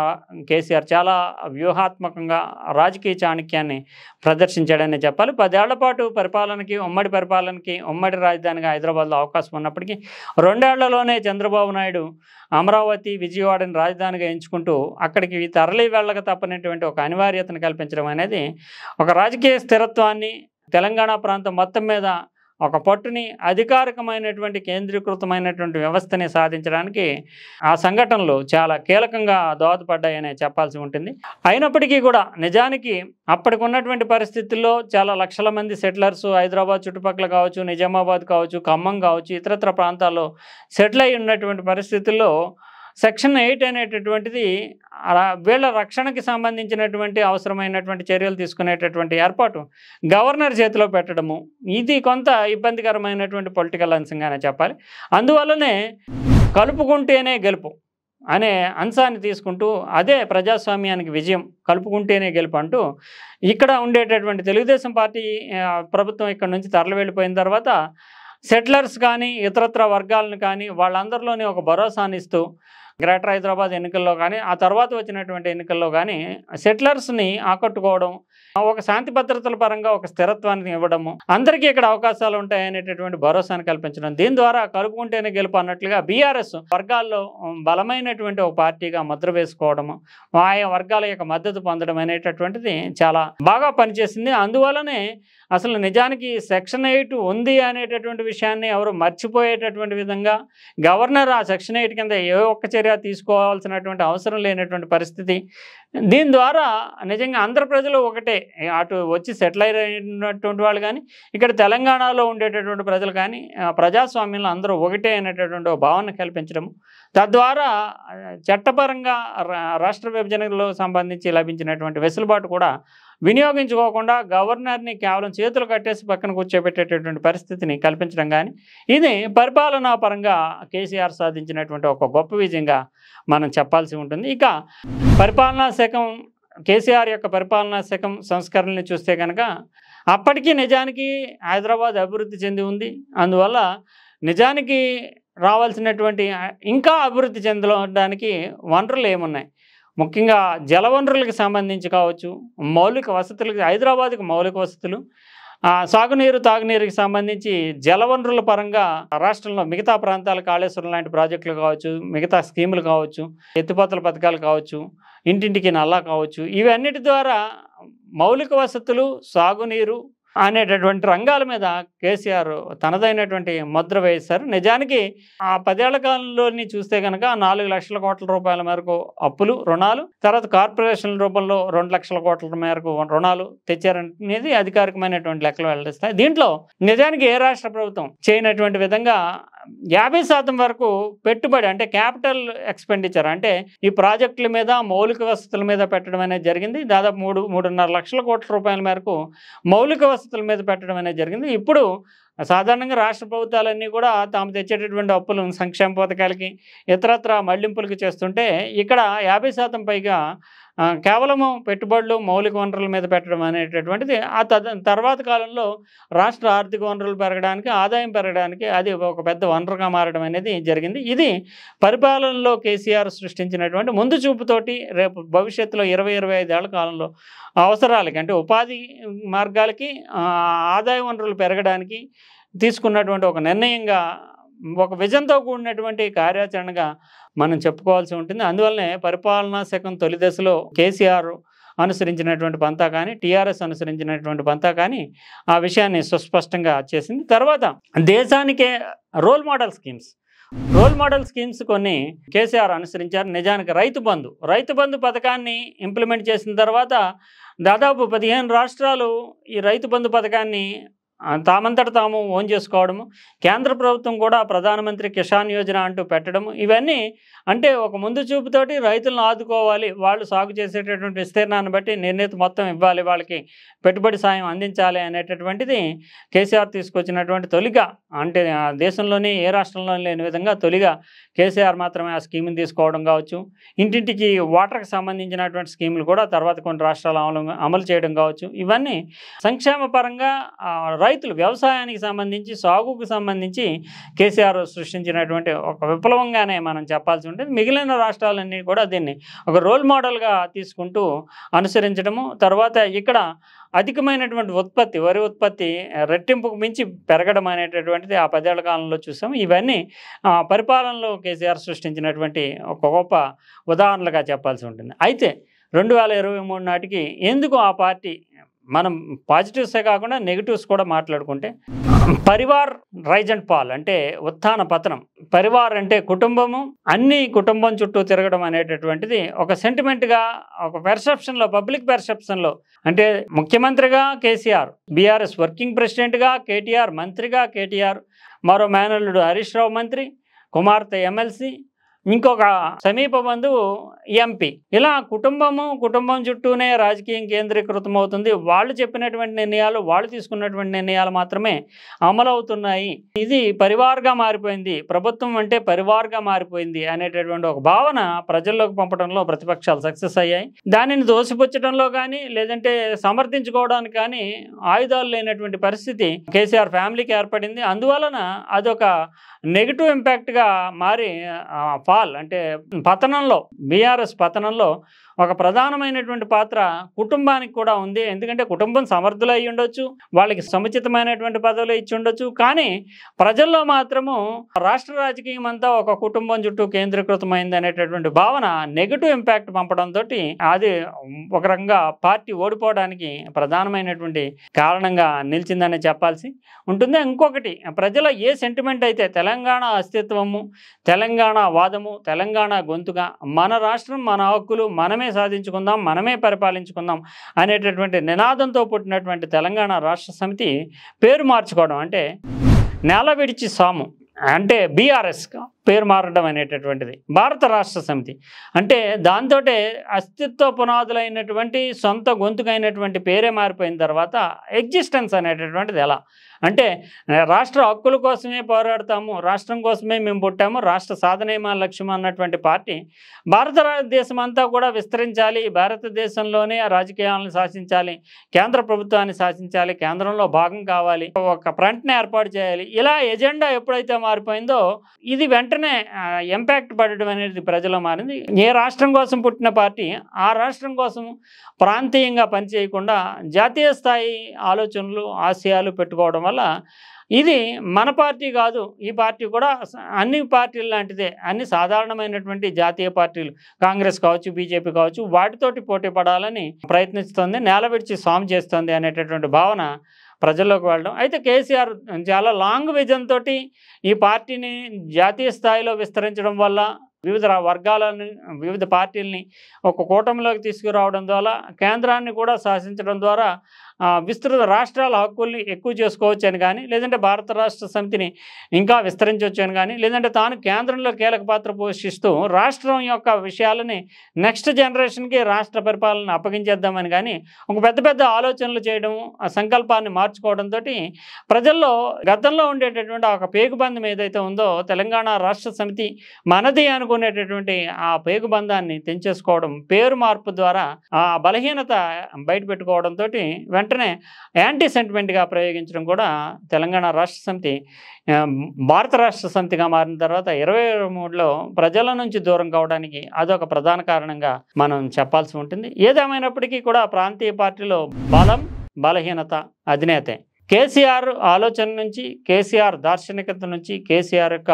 కేసీఆర్ చాలా వ్యూహాత్మకంగా రాజకీయ చాణక్యాన్ని ప్రదర్శించాడని చెప్పాలి. 10 ఏళ్ల పాటు పరిపాలనకి, ఉమ్మడి రాజధానిగా హైదరాబాద్లో అవకాశం ఉన్నప్పటికీ 2 ఏళ్లలోనే చంద్రబాబు నాయుడు అమరావతి, విజయవాడని రాజధానిగా ఎంచుకుంటూ అక్కడికి తరలి వెళ్ళక తప్పనేటువంటి ఒక అనివార్యతను కల్పించడం అనేది ఒక రాజకీయ స్థిరత్వాన్ని, తెలంగాణ ప్రాంతం మొత్తం మీద ఒక పట్టుని, అధికారికమైనటువంటి కేంద్రీకృతమైనటువంటి వ్యవస్థని సాధించడానికి ఆ సంఘటనలు చాలా కీలకంగా దోహదపడ్డాయనే చెప్పాల్సి ఉంటుంది. అయినప్పటికీ కూడా నిజానికి అప్పటికి ఉన్నటువంటి పరిస్థితుల్లో చాలా లక్షల మంది సెటిలర్స్ హైదరాబాద్ చుట్టుపక్కల కావచ్చు, నిజామాబాద్ కావచ్చు, ఖమ్మం కావచ్చు, ఇతరత్ర ప్రాంతాల్లో సెటిల్ అయి ఉన్నటువంటి పరిస్థితుల్లో సెక్షన్ 8 అనేటటువంటిది వీళ్ళ రక్షణకి సంబంధించినటువంటి అవసరమైనటువంటి చర్యలు తీసుకునేటటువంటి ఏర్పాటు గవర్నర్ చేతిలో పెట్టడము, ఇది కొంత ఇబ్బందికరమైనటువంటి పొలిటికల్ అంశంగానే చెప్పాలి. అందువల్లనే కలుపుకుంటేనే గెలుపు అనే అంశాన్ని తీసుకుంటూ, అదే ప్రజాస్వామ్యానికి విజయం, కలుపుకుంటేనే గెలుపు అంటూ ఇక్కడ ఉండేటటువంటి తెలుగుదేశం పార్టీ ప్రభుత్వం ఇక్కడ నుంచి తరలి వెళ్ళిపోయిన తర్వాత సెటిలర్స్ కానీ, ఇతరత్ర వర్గాలను కానీ వాళ్ళందరిలోని ఒక భరోసాని ఇస్తూ గ్రేటర్ హైదరాబాద్ ఎన్నికల్లో కానీ, ఆ తర్వాత వచ్చినటువంటి ఎన్నికల్లో కానీ సెటిలర్స్ని ఆకట్టుకోవడం, ఒక శాంతి భద్రతల పరంగా ఒక స్థిరత్వాన్ని ఇవ్వడము, అందరికీ ఇక్కడ అవకాశాలు ఉంటాయనేటటువంటి భరోసాను కల్పించడం, దీని ద్వారా కలుపుకుంటేనే గెలుపు అన్నట్లుగా బీఆర్ఎస్ వర్గాల్లో బలమైనటువంటి ఒక పార్టీగా ముద్ర వేసుకోవడము, ఆయా వర్గాల యొక్క మద్దతు పొందడం అనేటటువంటిది చాలా బాగా పనిచేసింది. అందువల్లనే అసలు నిజానికి సెక్షన్ 8 ఉంది అనేటటువంటి విషయాన్ని ఎవరు మర్చిపోయేటటువంటి విధంగా గవర్నర్ ఆ సెక్షన్ 8 కింద ఏ ఒక్క చర్య తీసుకోవాల్సినటువంటి అవసరం లేనటువంటి పరిస్థితి. దీని ద్వారా నిజంగా ఆంధ్ర ప్రజలు ఒకటే, అటు వచ్చి సెటిల్ అయినటువంటి వాళ్ళు కానీ, ఇక్కడ తెలంగాణలో ఉండేటటువంటి ప్రజలు కానీ ప్రజాస్వామ్యంలో అందరూ ఒకటే అనేటటువంటి భావన కల్పించడం, తద్వారా చట్టపరంగా రాష్ట్ర విభజనలో సంబంధించి లభించినటువంటి వెసులుబాటు కూడా వినియోగించుకోకుండా గవర్నర్ని కేవలం చేతులు కట్టేసి పక్కన కూర్చోబెట్టేటటువంటి పరిస్థితిని కల్పించడం కానీ, ఇది పరిపాలనా పరంగా కేసీఆర్ సాధించినటువంటి ఒక గొప్ప విజయంగా మనం చెప్పాల్సి ఉంటుంది. ఇక పరిపాలనా శకం, కేసీఆర్ యొక్క పరిపాలనా శకం సంస్కరణని చూస్తే కనుక అప్పటికీ నిజానికి హైదరాబాద్ అభివృద్ధి చెంది ఉంది. అందువల్ల నిజానికి రావాల్సినటువంటి ఇంకా అభివృద్ధి చెందడానికి వనరులు ఏమున్నాయి, ముఖ్యంగా జలవనరులకు సంబంధించి కావచ్చు, మౌలిక వసతులకు, హైదరాబాద్కి మౌలిక వసతులు, సాగునీరు, తాగునీరుకి సంబంధించి జలవనరుల పరంగా రాష్ట్రంలో మిగతా ప్రాంతాల కాళేశ్వరం లాంటి ప్రాజెక్టులు కావచ్చు, మిగతా స్కీములు కావచ్చు, ఎత్తిపోతల పథకాలు కావచ్చు, ఇంటింటికి నల్లా కావచ్చు, ఇవన్నిటి ద్వారా మౌలిక వసతులు, సాగునీరు అనేటటువంటి రంగాల మీద కేసీఆర్ తనదైనటువంటి ముద్ర వేశారు. నిజానికి ఆ 10 ఏళ్ల కాలంలోని చూస్తే కనుక 4 లక్షల కోట్ల రూపాయల మేరకు అప్పులు, రుణాలు, తర్వాత కార్పొరేషన్ల రూపంలో 2 లక్షల కోట్ల మేరకు రుణాలు తెచ్చారనేది అధికారికమైనటువంటి లెక్కలు వెల్లడిస్తాయి. దీంట్లో నిజానికి ఏ రాష్ట్ర ప్రభుత్వం చేయనటువంటి విధంగా 50% వరకు పెట్టుబడి, అంటే క్యాపిటల్ ఎక్స్పెండిచర్, అంటే ఈ ప్రాజెక్టుల మీద, మౌలిక వసతుల మీద పెట్టడం అనేది జరిగింది. దాదాపు 3.5 లక్షల కోట్ల రూపాయల మేరకు మౌలిక వసతుల మీద పెట్టడం అనేది జరిగింది. ఇప్పుడు సాధారణంగా రాష్ట్ర ప్రభుత్వాలన్నీ కూడా తాము తెచ్చేటటువంటి అప్పులను సంక్షేమ పథకాలకి, ఇతరత్ర మళ్లింపులకి చేస్తుంటే ఇక్కడ 50% పైగా కేవలము పెట్టుబడులు, మౌలిక వనరుల మీద పెట్టడం అనేటటువంటిది ఆ తర్వాత కాలంలో రాష్ట్ర ఆర్థిక వనరులు పెరగడానికి, ఆదాయం పెరగడానికి అది ఒక పెద్ద వనరుగా మారడం అనేది జరిగింది. ఇది పరిపాలనలో కేసీఆర్ సృష్టించినటువంటి ముందు చూపుతోటి రేపు భవిష్యత్తులో 20-25 ఏళ్ల కాలంలో అవసరాలకి, అంటే ఉపాధి మార్గాలకి, ఆదాయ వనరులు పెరగడానికి తీసుకున్నటువంటి ఒక నిర్ణయంగా, ఒక విజన్తో కూడినటువంటి కార్యాచరణగా మనం చెప్పుకోవాల్సి ఉంటుంది. అందువల్లనే పరిపాలనా శకం తొలి దశలో కేసీఆర్ అనుసరించినటువంటి పంతా కానీ, టీఆర్ఎస్ అనుసరించినటువంటి పంతా కానీ ఆ విషయాన్ని సుస్పష్టంగా చేసింది. తర్వాత దేశానికే రోల్ మోడల్ స్కీమ్స్ కొన్ని కేసీఆర్ అనుసరించారు. నిజానికి రైతు బంధు పథకాన్ని ఇంప్లిమెంట్ చేసిన తర్వాత దాదాపు 15 రాష్ట్రాలు ఈ రైతు బంధు పథకాన్ని తామంతట తాము ఓన్ చేసుకోవడము, కేంద్ర ప్రభుత్వం కూడా ప్రధానమంత్రి కిసాన్ యోజన అంటూ పెట్టడము, ఇవన్నీ అంటే ఒక ముందు చూపుతోటి రైతులను ఆదుకోవాలి, వాళ్ళు సాగు చేసేటటువంటి విస్తీర్ణాన్ని బట్టి నిర్ణీత మొత్తం ఇవ్వాలి, వాళ్ళకి పెట్టుబడి సాయం అందించాలి అనేటటువంటిది కేసీఆర్ తీసుకొచ్చినటువంటి తొలిగా, అంటే దేశంలోనే ఏ రాష్ట్రంలో లేని విధంగా తొలిగా కేసీఆర్ మాత్రమే ఆ స్కీమ్ని తీసుకోవడం కావచ్చు. ఇంటింటికి వాటర్కి సంబంధించినటువంటి స్కీములు కూడా తర్వాత కొన్ని రాష్ట్రాలు అమలు చేయడం కావచ్చు. ఇవన్నీ సంక్షేమ పరంగా రైతులు వ్యవసాయానికి సంబంధించి, సాగుకు సంబంధించి కేసీఆర్ సృష్టించినటువంటి ఒక విప్లవంగానే మనం చెప్పాల్సి ఉంటుంది. మిగిలిన రాష్ట్రాలన్నీ కూడా దీన్ని ఒక రోల్ మోడల్గా తీసుకుంటూ అనుసరించడము, తర్వాత ఇక్కడ అధికమైనటువంటి ఉత్పత్తి, వరి ఉత్పత్తి రెట్టింపుకు మించి పెరగడం అనేటటువంటిది ఆ 10 ఏళ్ల కాలంలో చూసాము. ఇవన్నీ పరిపాలనలో కేసీఆర్ సృష్టించినటువంటి ఒక గొప్ప ఉదాహరణలుగా చెప్పాల్సి ఉంటుంది. అయితే 2023 నాటికి ఎందుకు ఆ పార్టీ, మనం పాజిటివ్సే కాకుండా నెగిటివ్స్ కూడా మాట్లాడుకుంటే, పరివార్ రైజ్ అండ్ ఫాల్ అంటే ఉత్థాన పతనం. పరివార్ అంటే కుటుంబము, అన్ని కుటుంబం చుట్టూ తిరగడం అనేటటువంటిది ఒక సెంటిమెంట్గా, ఒక పెర్సెప్షన్లో, పబ్లిక్ పెర్సెప్షన్లో, అంటే ముఖ్యమంత్రిగా కేసీఆర్, బీఆర్ఎస్ వర్కింగ్ ప్రెసిడెంట్గా కేటీఆర్, మంత్రిగా కేటీఆర్, మరో మేనల్లుడు హరీష్ రావు మంత్రి, కుమార్తె ఎమ్మెల్సీ, ఇంకొక సమీప బంధువు ఎంపీ. ఇలా కుటుంబం చుట్టూనే రాజకీయం కేంద్రీకృతం అవుతుంది. వాళ్ళు చెప్పినటువంటి నిర్ణయాలు, వాళ్ళు తీసుకున్నటువంటి నిర్ణయాలు మాత్రమే అమలు అవుతున్నాయి. ఇది పరివార్గా మారిపోయింది, ప్రభుత్వం అంటే పరివార్గా మారిపోయింది అనేటటువంటి ఒక భావన ప్రజల్లోకి పంపడంలో ప్రతిపక్షాలు సక్సెస్ అయ్యాయి. దానిని దోసిపుచ్చడంలో కానీ, లేదంటే సమర్థించుకోవడానికి కానీ ఆయుధాలు లేనటువంటి పరిస్థితి కేసీఆర్ ఫ్యామిలీకి ఏర్పడింది. అందువలన అదొక నెగిటివ్ ఇంపాక్ట్గా మారి ఫాల్ అంటే పతనంలో, బీఆర్ఎస్ పతనంలో ఒక ప్రధానమైనటువంటి పాత్ర కుటుంబానికి కూడా ఉంది. ఎందుకంటే కుటుంబం సమర్థులు అయి ఉండొచ్చు, వాళ్ళకి సముచితమైనటువంటి పదవులు ఇచ్చి ఉండొచ్చు, కానీ ప్రజల్లో మాత్రము రాష్ట్ర రాజకీయం అంతా ఒక కుటుంబం చుట్టూ కేంద్రీకృతమైంది అనేటటువంటి భావన నెగిటివ్ ఇంపాక్ట్ పంపడంతో అది ఒక రకంగా పార్టీ ఓడిపోవడానికి ప్రధానమైనటువంటి కారణంగా నిలిచిందని చెప్పాల్సి ఉంటుంది. ఇంకొకటి, ప్రజల ఏ సెంటిమెంట్ అయితే తెలంగాణ అస్తిత్వము, తెలంగాణ వాదము, తెలంగాణ గొంతుగా, మన రాష్ట్రం, మన హక్కులు మనమే సాధించుకుందాం, మనమే పరిపాలించుకుందాం అనేటటువంటి నినాదంతో పుట్టినటువంటి తెలంగాణ రాష్ట్ర సమితి పేరు మార్చుకోవడం, అంటే నేల విడిచి సాము అంటే బీఆర్ఎస్ పేరు మారడం అనేటటువంటిది, భారత రాష్ట్ర సమితి అంటే దాంతో అస్తిత్వ పునాదులైనటువంటి సొంత గొంతుకైనటువంటి పేరే మారిపోయిన తర్వాత ఎగ్జిస్టెన్స్ అనేటటువంటిది ఎలా అంటే, రాష్ట్ర హక్కుల కోసమే పోరాడతాము, రాష్ట్రం కోసమే మేము పుట్టాము, రాష్ట్ర సాధనే మా లక్ష్యం అన్నటువంటి పార్టీ భారతదేశం అంతా కూడా విస్తరించాలి, భారతదేశంలోనే రాజకీయాలను శాసించాలి, కేంద్ర ప్రభుత్వాన్ని శాసించాలి, కేంద్రంలో భాగం కావాలి, ఒక ఫ్రంట్ని ఏర్పాటు చేయాలి. ఇలా ఎజెండా ఎప్పుడైతే మారిపోయిందో ఇది వెంటనే ఇంపాక్ట్ పడడం అనేది ప్రజల్లో మారింది. ఏ రాష్ట్రం కోసం పుట్టిన పార్టీ ఆ రాష్ట్రం కోసం ప్రాంతీయంగా పనిచేయకుండా జాతీయ స్థాయి ఆలోచనలు, ఆశయాలు పెట్టుకోవడం వల్ల ఇది మన పార్టీ కాదు, ఈ పార్టీ కూడా అన్ని పార్టీలు లాంటిదే, అన్ని సాధారణమైనటువంటి జాతీయ పార్టీలు, కాంగ్రెస్ కావచ్చు, బీజేపీ కావచ్చు, వాటితోటి పోటీ పడాలని ప్రయత్నిస్తుంది, నేల విడిచి సాము చేస్తుంది అనేటటువంటి భావన ప్రజల్లోకి వెళ్ళడం. అయితే కేసీఆర్ చాలా లాంగ్ విజన్ తోటి ఈ పార్టీని జాతీయ స్థాయిలో విస్తరించడం వల్ల, వివిధ వర్గాలను, వివిధ పార్టీలని ఒక కూటమిలోకి తీసుకురావడం ద్వారా, కేంద్రాన్ని కూడా శాసించడం ద్వారా విస్తృత రాష్ట్రాల హక్కుల్ని ఎక్కువ చేసుకోవచ్చు అని కానీ, లేదంటే భారత రాష్ట్ర సమితిని ఇంకా విస్తరించవచ్చు అని కానీ, లేదంటే తాను కేంద్రంలో కీలక పాత్ర పోషిస్తూ రాష్ట్రం యొక్క విషయాలని నెక్స్ట్ జనరేషన్కి రాష్ట్ర పరిపాలన అప్పగించేద్దామని కానీ ఒక పెద్ద ఆలోచనలు చేయడం, ఆ సంకల్పాన్ని మార్చుకోవడంతో ప్రజల్లో గతంలో ఉండేటటువంటి ఒక పేగుబంధం ఏదైతే ఉందో, తెలంగాణ రాష్ట్ర సమితి మనది అనుకునేటటువంటి ఆ పేగుబంధాన్ని తెంచేసుకోవడం, పేరు మార్పు ద్వారా ఆ బలహీనత బయట పెట్టుకోవడంతో వెంటనే యాంటీ సెంటిమెంట్గా ప్రయోగించడం కూడా తెలంగాణ రాష్ట్ర సమితి భారత రాష్ట్ర సమితిగా మారిన తర్వాత 2023లో ప్రజల నుంచి దూరం కావడానికి అదొక ప్రధాన కారణంగా మనం చెప్పాల్సి ఉంటుంది. ఏదేమైనప్పటికీ కూడా ప్రాంతీయ పార్టీలో బలం, బలహీనత అధినేతే. కేసీఆర్ ఆలోచన నుంచి, కేసీఆర్ దార్శనికత నుంచి, కేసీఆర్ యొక్క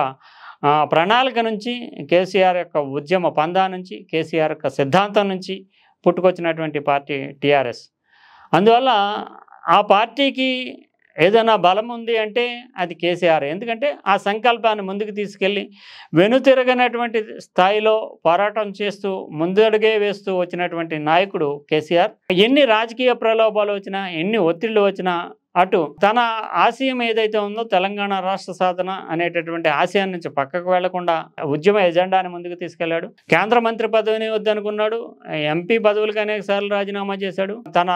ప్రణాళిక నుంచి, కేసీఆర్ యొక్క ఉద్యమ పందా నుంచి, కేసీఆర్ యొక్క సిద్ధాంతం నుంచి పుట్టుకొచ్చినటువంటి పార్టీ టీఆర్ఎస్. అందువల్ల ఆ పార్టీకి ఏదైనా బలం ఉంది అంటే అది కేసీఆర్. ఎందుకంటే ఆ సంకల్పాన్ని ముందుకు తీసుకెళ్ళి వెనుతిరగనటువంటి స్థాయిలో పోరాటం చేస్తూ ముందడుగే వేస్తూ వచ్చినటువంటి నాయకుడు కేసీఆర్. ఎన్ని రాజకీయ ప్రలోభాలు వచ్చినా, ఎన్ని ఒత్తిళ్లు వచ్చినా అటు తన ఆశయం ఏదైతే ఉందో తెలంగాణ రాష్ట్ర సాధన అనేటటువంటి ఆశయం నుంచి పక్కకు వెళ్లకుండా ఉద్యమ ఎజెండాని ముందుకు తీసుకెళ్లాడు. కేంద్ర మంత్రి పదవిని వద్దనుకున్నాడు. ఎంపీ పదవులకు అనేక సార్లు రాజీనామా చేశాడు. తన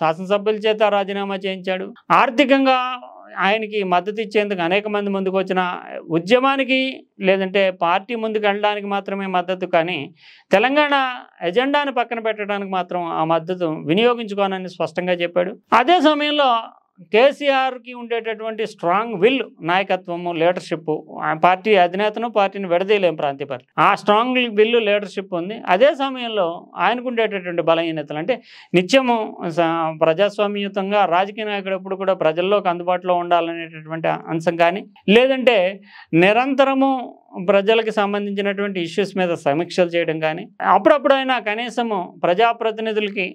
శాసనసభ్యుల చేత రాజీనామా చేయించాడు. ఆర్థికంగా ఆయనకి మద్దతు ఇచ్చేందుకు అనేక మంది ముందుకు వచ్చిన ఉద్యమానికి లేదంటే పార్టీ ముందుకు వెళ్ళడానికి మాత్రమే మద్దతు, కానీ తెలంగాణ ఎజెండాని పక్కన పెట్టడానికి మాత్రం ఆ మద్దతు వినియోగించుకోనని స్పష్టంగా చెప్పాడు. అదే సమయంలో కేసీఆర్కి ఉండేటటువంటి స్ట్రాంగ్ విల్, నాయకత్వము, లీడర్షిప్, పార్టీ అధినేతను పార్టీని విడదీయలేం ప్రాంతీయ పార్టీ, ఆ స్ట్రాంగ్ విల్ లీడర్షిప్ ఉంది. అదే సమయంలో ఆయనకు ఉండేటటువంటి బలహీనతలు అంటే నిత్యము ప్రజాస్వామ్యయుతంగా రాజకీయ నాయకుడు ఎప్పుడు కూడా ప్రజల్లోకి అందుబాటులో ఉండాలనేటటువంటి అంశం కానీ, లేదంటే నిరంతరము ప్రజలకు సంబంధించినటువంటి ఇష్యూస్ మీద సమీక్షలు చేయడం కానీ, అప్పుడప్పుడైనా కనీసము ప్రజాప్రతినిధులకి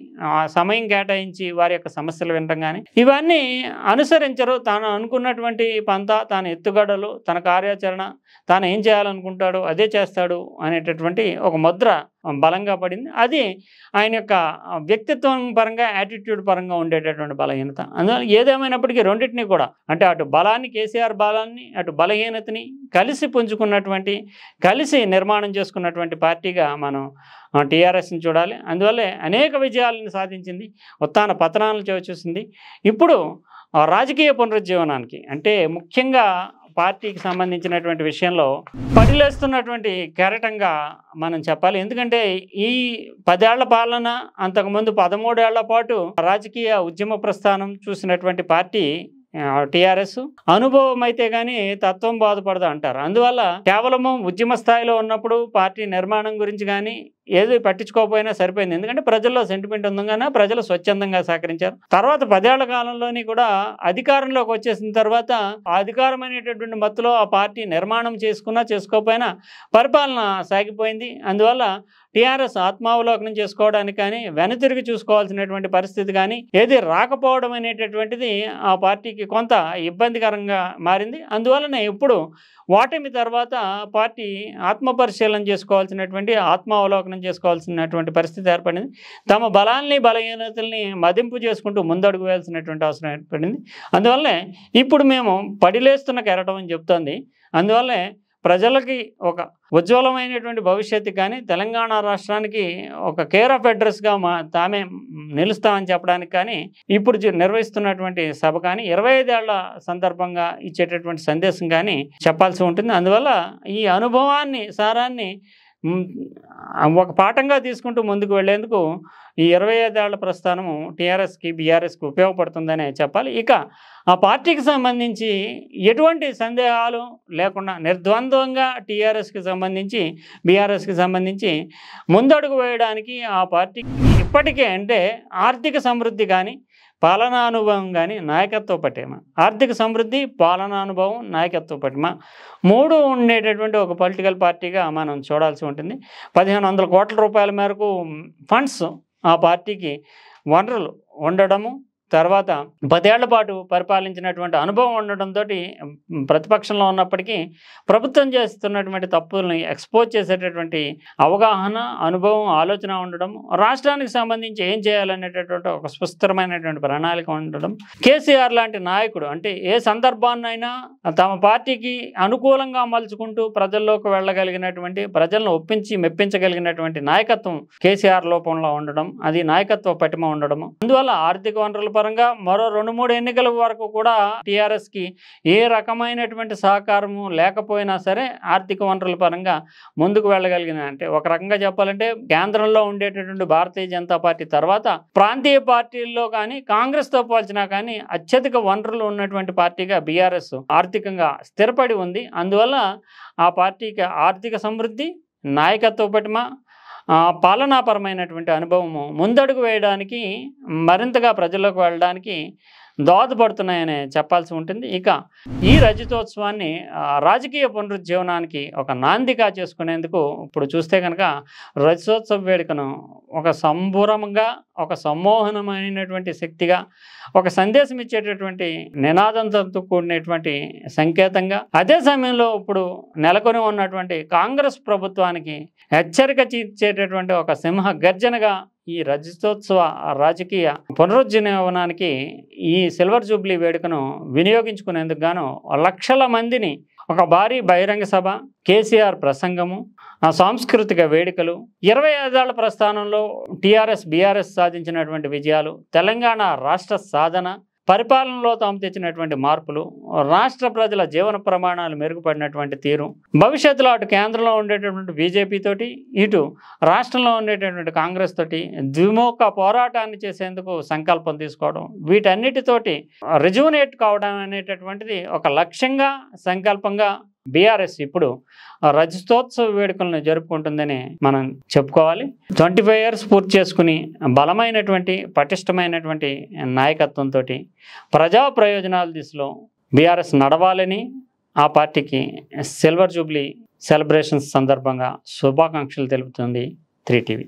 సమయం కేటాయించి వారి యొక్క సమస్యలు వినడం కానీ, ఇవన్నీ అనుసరించరు. తాను అనుకున్నటువంటి పంతా, తాను ఎత్తుగడలు, తన కార్యాచరణ, తాను ఏం చేయాలనుకుంటాడో అదే చేస్తాడు అనేటటువంటి ఒక ముద్ర బలంగా పడింది. అది ఆయన యొక్క వ్యక్తిత్వం పరంగా, యాటిట్యూడ్ పరంగా ఉండేటటువంటి బలహీనత. అందువల్ల ఏదేమైనప్పటికీ రెండింటినీ కూడా, అంటే అటు బలాన్ని, కేసీఆర్ బలాన్ని, అటు బలహీనతని కలిసి పుంజుకున్నటువంటి, కలిసి నిర్మాణం చేసుకున్నటువంటి పార్టీగా మనం టీఆర్ఎస్ని చూడాలి. అందువల్లే అనేక విజయాలను సాధించింది, ఉత్థాన పతనాలను చూసింది. ఇప్పుడు రాజకీయ పునరుజ్జీవనానికి అంటే ముఖ్యంగా పార్టీకి సంబంధించినటువంటి విషయంలో పడిలేస్తున్నటువంటి కెరటంగా మనం చెప్పాలి. ఎందుకంటే ఈ 10 ఏళ్ల పాలన, అంతకుముందు 13 ఏళ్ల పాటు రాజకీయ ఉద్యమ ప్రస్థానం చూసినటువంటి పార్టీ టీఆర్ఎస్. అనుభవం అయితే కానీ తత్వం బాధపడదు అంటారు. అందువల్ల కేవలము ఉద్యమ స్థాయిలో ఉన్నప్పుడు పార్టీ నిర్మాణం గురించి కానీ ఏది పట్టించుకోకపోయినా సరిపోయింది. ఎందుకంటే ప్రజల్లో సెంటిమెంట్ ఉందగానే ప్రజలు స్వచ్ఛందంగా సహకరించారు. తర్వాత 10 ఏళ్ల కాలంలోని కూడా అధికారంలోకి వచ్చేసిన తర్వాత ఆ అధికారం అనేటటువంటి మత్తులో ఆ పార్టీ నిర్మాణం చేసుకున్నా చేసుకోకపోయినా పరిపాలన సాగిపోయింది. అందువల్ల టీఆర్ఎస్ ఆత్మావలోకనం చేసుకోవడానికి కానీ, వెనుతిరిగి చూసుకోవాల్సినటువంటి పరిస్థితి కానీ ఏది రాకపోవడం అనేటటువంటిది ఆ పార్టీకి కొంత ఇబ్బందికరంగా మారింది. అందువలన ఇప్పుడు ఓటమి తర్వాత పార్టీ ఆత్మపరిశీలన చేసుకోవాల్సినటువంటి, ఆత్మావలోకనం చేసుకోవాల్సినటువంటి పరిస్థితి ఏర్పడింది. తమ బలాల్ని, బలహీనతల్ని మదింపు చేసుకుంటూ ముందడుగు వేయాల్సినటువంటి అవసరం ఏర్పడింది. అందువల్లే ఇప్పుడు మేము పడిలేస్తున్న కెరటం అని చెప్తోంది. అందువల్లే ప్రజలకి ఒక ఉజ్వలమైనటువంటి భవిష్యత్తు కానీ, తెలంగాణ రాష్ట్రానికి ఒక కేర్ ఆఫ్ అడ్రస్గా తామే నిలుస్తామని చెప్పడానికి కానీ ఇప్పుడు నిర్వహిస్తున్నటువంటి సభ కానీ, 25 ఏళ్ల సందర్భంగా ఇచ్చేటటువంటి సందేశం కానీ చెప్పాల్సి ఉంటుంది. అందువల్ల ఈ అనుభవాన్ని, సారాన్ని ఒక పాఠంగా తీసుకుంటూ ముందుకు వెళ్లేందుకు ఈ 25 ఏళ్ల ప్రస్థానము టీఆర్ఎస్కి, బీఆర్ఎస్కి ఉపయోగపడుతుందనే చెప్పాలి. ఇక ఆ పార్టీకి సంబంధించి ఎటువంటి సందేహాలు లేకుండా నిర్ద్వంద్వంగా టీఆర్ఎస్కి సంబంధించి, బీఆర్ఎస్కి సంబంధించి ముందడుగు వేయడానికి ఆ పార్టీకి ఇప్పటికే అంటే ఆర్థిక సమృద్ధి కానీ, పాలనానుభవం కానీ, నాయకత్వ పటిమ, ఆర్థిక సమృద్ధి, పాలనానుభవం, నాయకత్వ పటిమ 3 ఉండేటటువంటి ఒక పొలిటికల్ పార్టీగా మనం చూడాల్సి ఉంటుంది. 1500 కోట్ల రూపాయల మేరకు ఫండ్స్ ఆ పార్టీకి వనరులు ఉండడము, తర్వాత 10 ఏళ్ల పాటు పరిపాలించినటువంటి అనుభవం ఉండడంతో ప్రతిపక్షంలో ఉన్నప్పటికీ ప్రభుత్వం చేస్తున్నటువంటి తప్పుల్ని ఎక్స్పోజ్ చేసేటటువంటి అవగాహన, అనుభవం, ఆలోచన ఉండడం, రాష్ట్రానికి సంబంధించి ఏం చేయాలనేటటువంటి ఒక సుస్థిరమైనటువంటి ప్రణాళిక ఉండడం, కేసీఆర్ లాంటి నాయకుడు అంటే ఏ సందర్భాన్నైనా తమ పార్టీకి అనుకూలంగా మలుచుకుంటూ ప్రజల్లోకి వెళ్ళగలిగినటువంటి, ప్రజలను ఒప్పించి మెప్పించగలిగినటువంటి నాయకత్వం కేసీఆర్ లోపంలో ఉండడం, అది నాయకత్వ పటిమ ఉండడం. అందువల్ల ఆర్థిక వనరుల పరంగా మరో 2-3 ఎన్నికల వరకు కూడా టీఆర్ఎస్కి ఏ రకమైనటువంటి సహకారము లేకపోయినా సరే ఆర్థిక వనరుల పరంగా ముందుకు వెళ్ళగలిగిన, అంటే ఒక రకంగా చెప్పాలంటే కేంద్రంలో ఉండేటటువంటి భారతీయ జనతా పార్టీ తర్వాత ప్రాంతీయ పార్టీల్లో కానీ, కాంగ్రెస్తో పోల్చినా కానీ అత్యధిక వనరులు ఉన్నటువంటి పార్టీగా బీఆర్ఎస్ ఆర్థికంగా స్థిరపడి ఉంది. అందువల్ల ఆ పార్టీకి ఆర్థిక సమృద్ధి, నాయకత్వ పటిమ, పాలనాపరమైనటువంటి అనుభవము ముందడుగు వేయడానికి, మరింతగా ప్రజల్లోకి వెళ్ళడానికి దోహదపడుతున్నాయని చెప్పాల్సి ఉంటుంది. ఇక ఈ రజతోత్సవాన్ని రాజకీయ పునరుజ్జీవనానికి ఒక నాందిగా చేసుకునేందుకు ఇప్పుడు చూస్తే కనుక రజతోత్సవ వేడుకను ఒక సంబురంగా, ఒక సమ్మోహనమైనటువంటి శక్తిగా, ఒక సందేశం ఇచ్చేటటువంటి నినాదంతో కూడినటువంటి సంకేతంగా, అదే సమయంలో ఇప్పుడు నెలకొని ఉన్నటువంటి కాంగ్రెస్ ప్రభుత్వానికి హెచ్చరిక ఇచ్చేటటువంటి ఒక సింహ గర్జనగా ఈ రజతోత్సవ రాజకీయ పునరుజ్జీవనానికి ఈ సిల్వర్ జూబ్లీ వేడుకను వినియోగించుకునేందుకు గాను లక్షల మందిని ఒక భారీ బహిరంగ సభ, కేసీఆర్ ప్రసంగము, సాంస్కృతిక వేడుకలు, 25 ఏళ్ల ప్రస్థానంలో టీఆర్ఎస్ బీఆర్ఎస్ సాధించినటువంటి విజయాలు, తెలంగాణ రాష్ట్ర సాధన, పరిపాలనలో తాము తెచ్చినటువంటి మార్పులు, రాష్ట్ర ప్రజల జీవన ప్రమాణాలు మెరుగుపడినటువంటి తీరు, భవిష్యత్తులో అటు కేంద్రంలో ఉండేటటువంటి బీజేపీ తోటి, ఇటు రాష్ట్రంలో ఉండేటటువంటి కాంగ్రెస్ తోటి ద్విముఖ పోరాటాన్ని చేసేందుకు సంకల్పం తీసుకోవడం, వీటన్నిటితోటి రిజువనేట్ కావడం అనేటటువంటిది ఒక లక్ష్యంగా, సంకల్పంగా బీఆర్ఎస్ ఇప్పుడు రజతోత్సవ వేడుకలను జరుపుకుంటుందని మనం చెప్పుకోవాలి. 25 years పూర్తి చేసుకుని బలమైనటువంటి పటిష్టమైనటువంటి నాయకత్వంతో ప్రజా ప్రయోజనాల దిశలో బీఆర్ఎస్ నడవాలని ఆ పార్టీకి సిల్వర్ జూబ్లీ సెలబ్రేషన్స్ సందర్భంగా శుభాకాంక్షలు తెలుపుతుంది 3TV.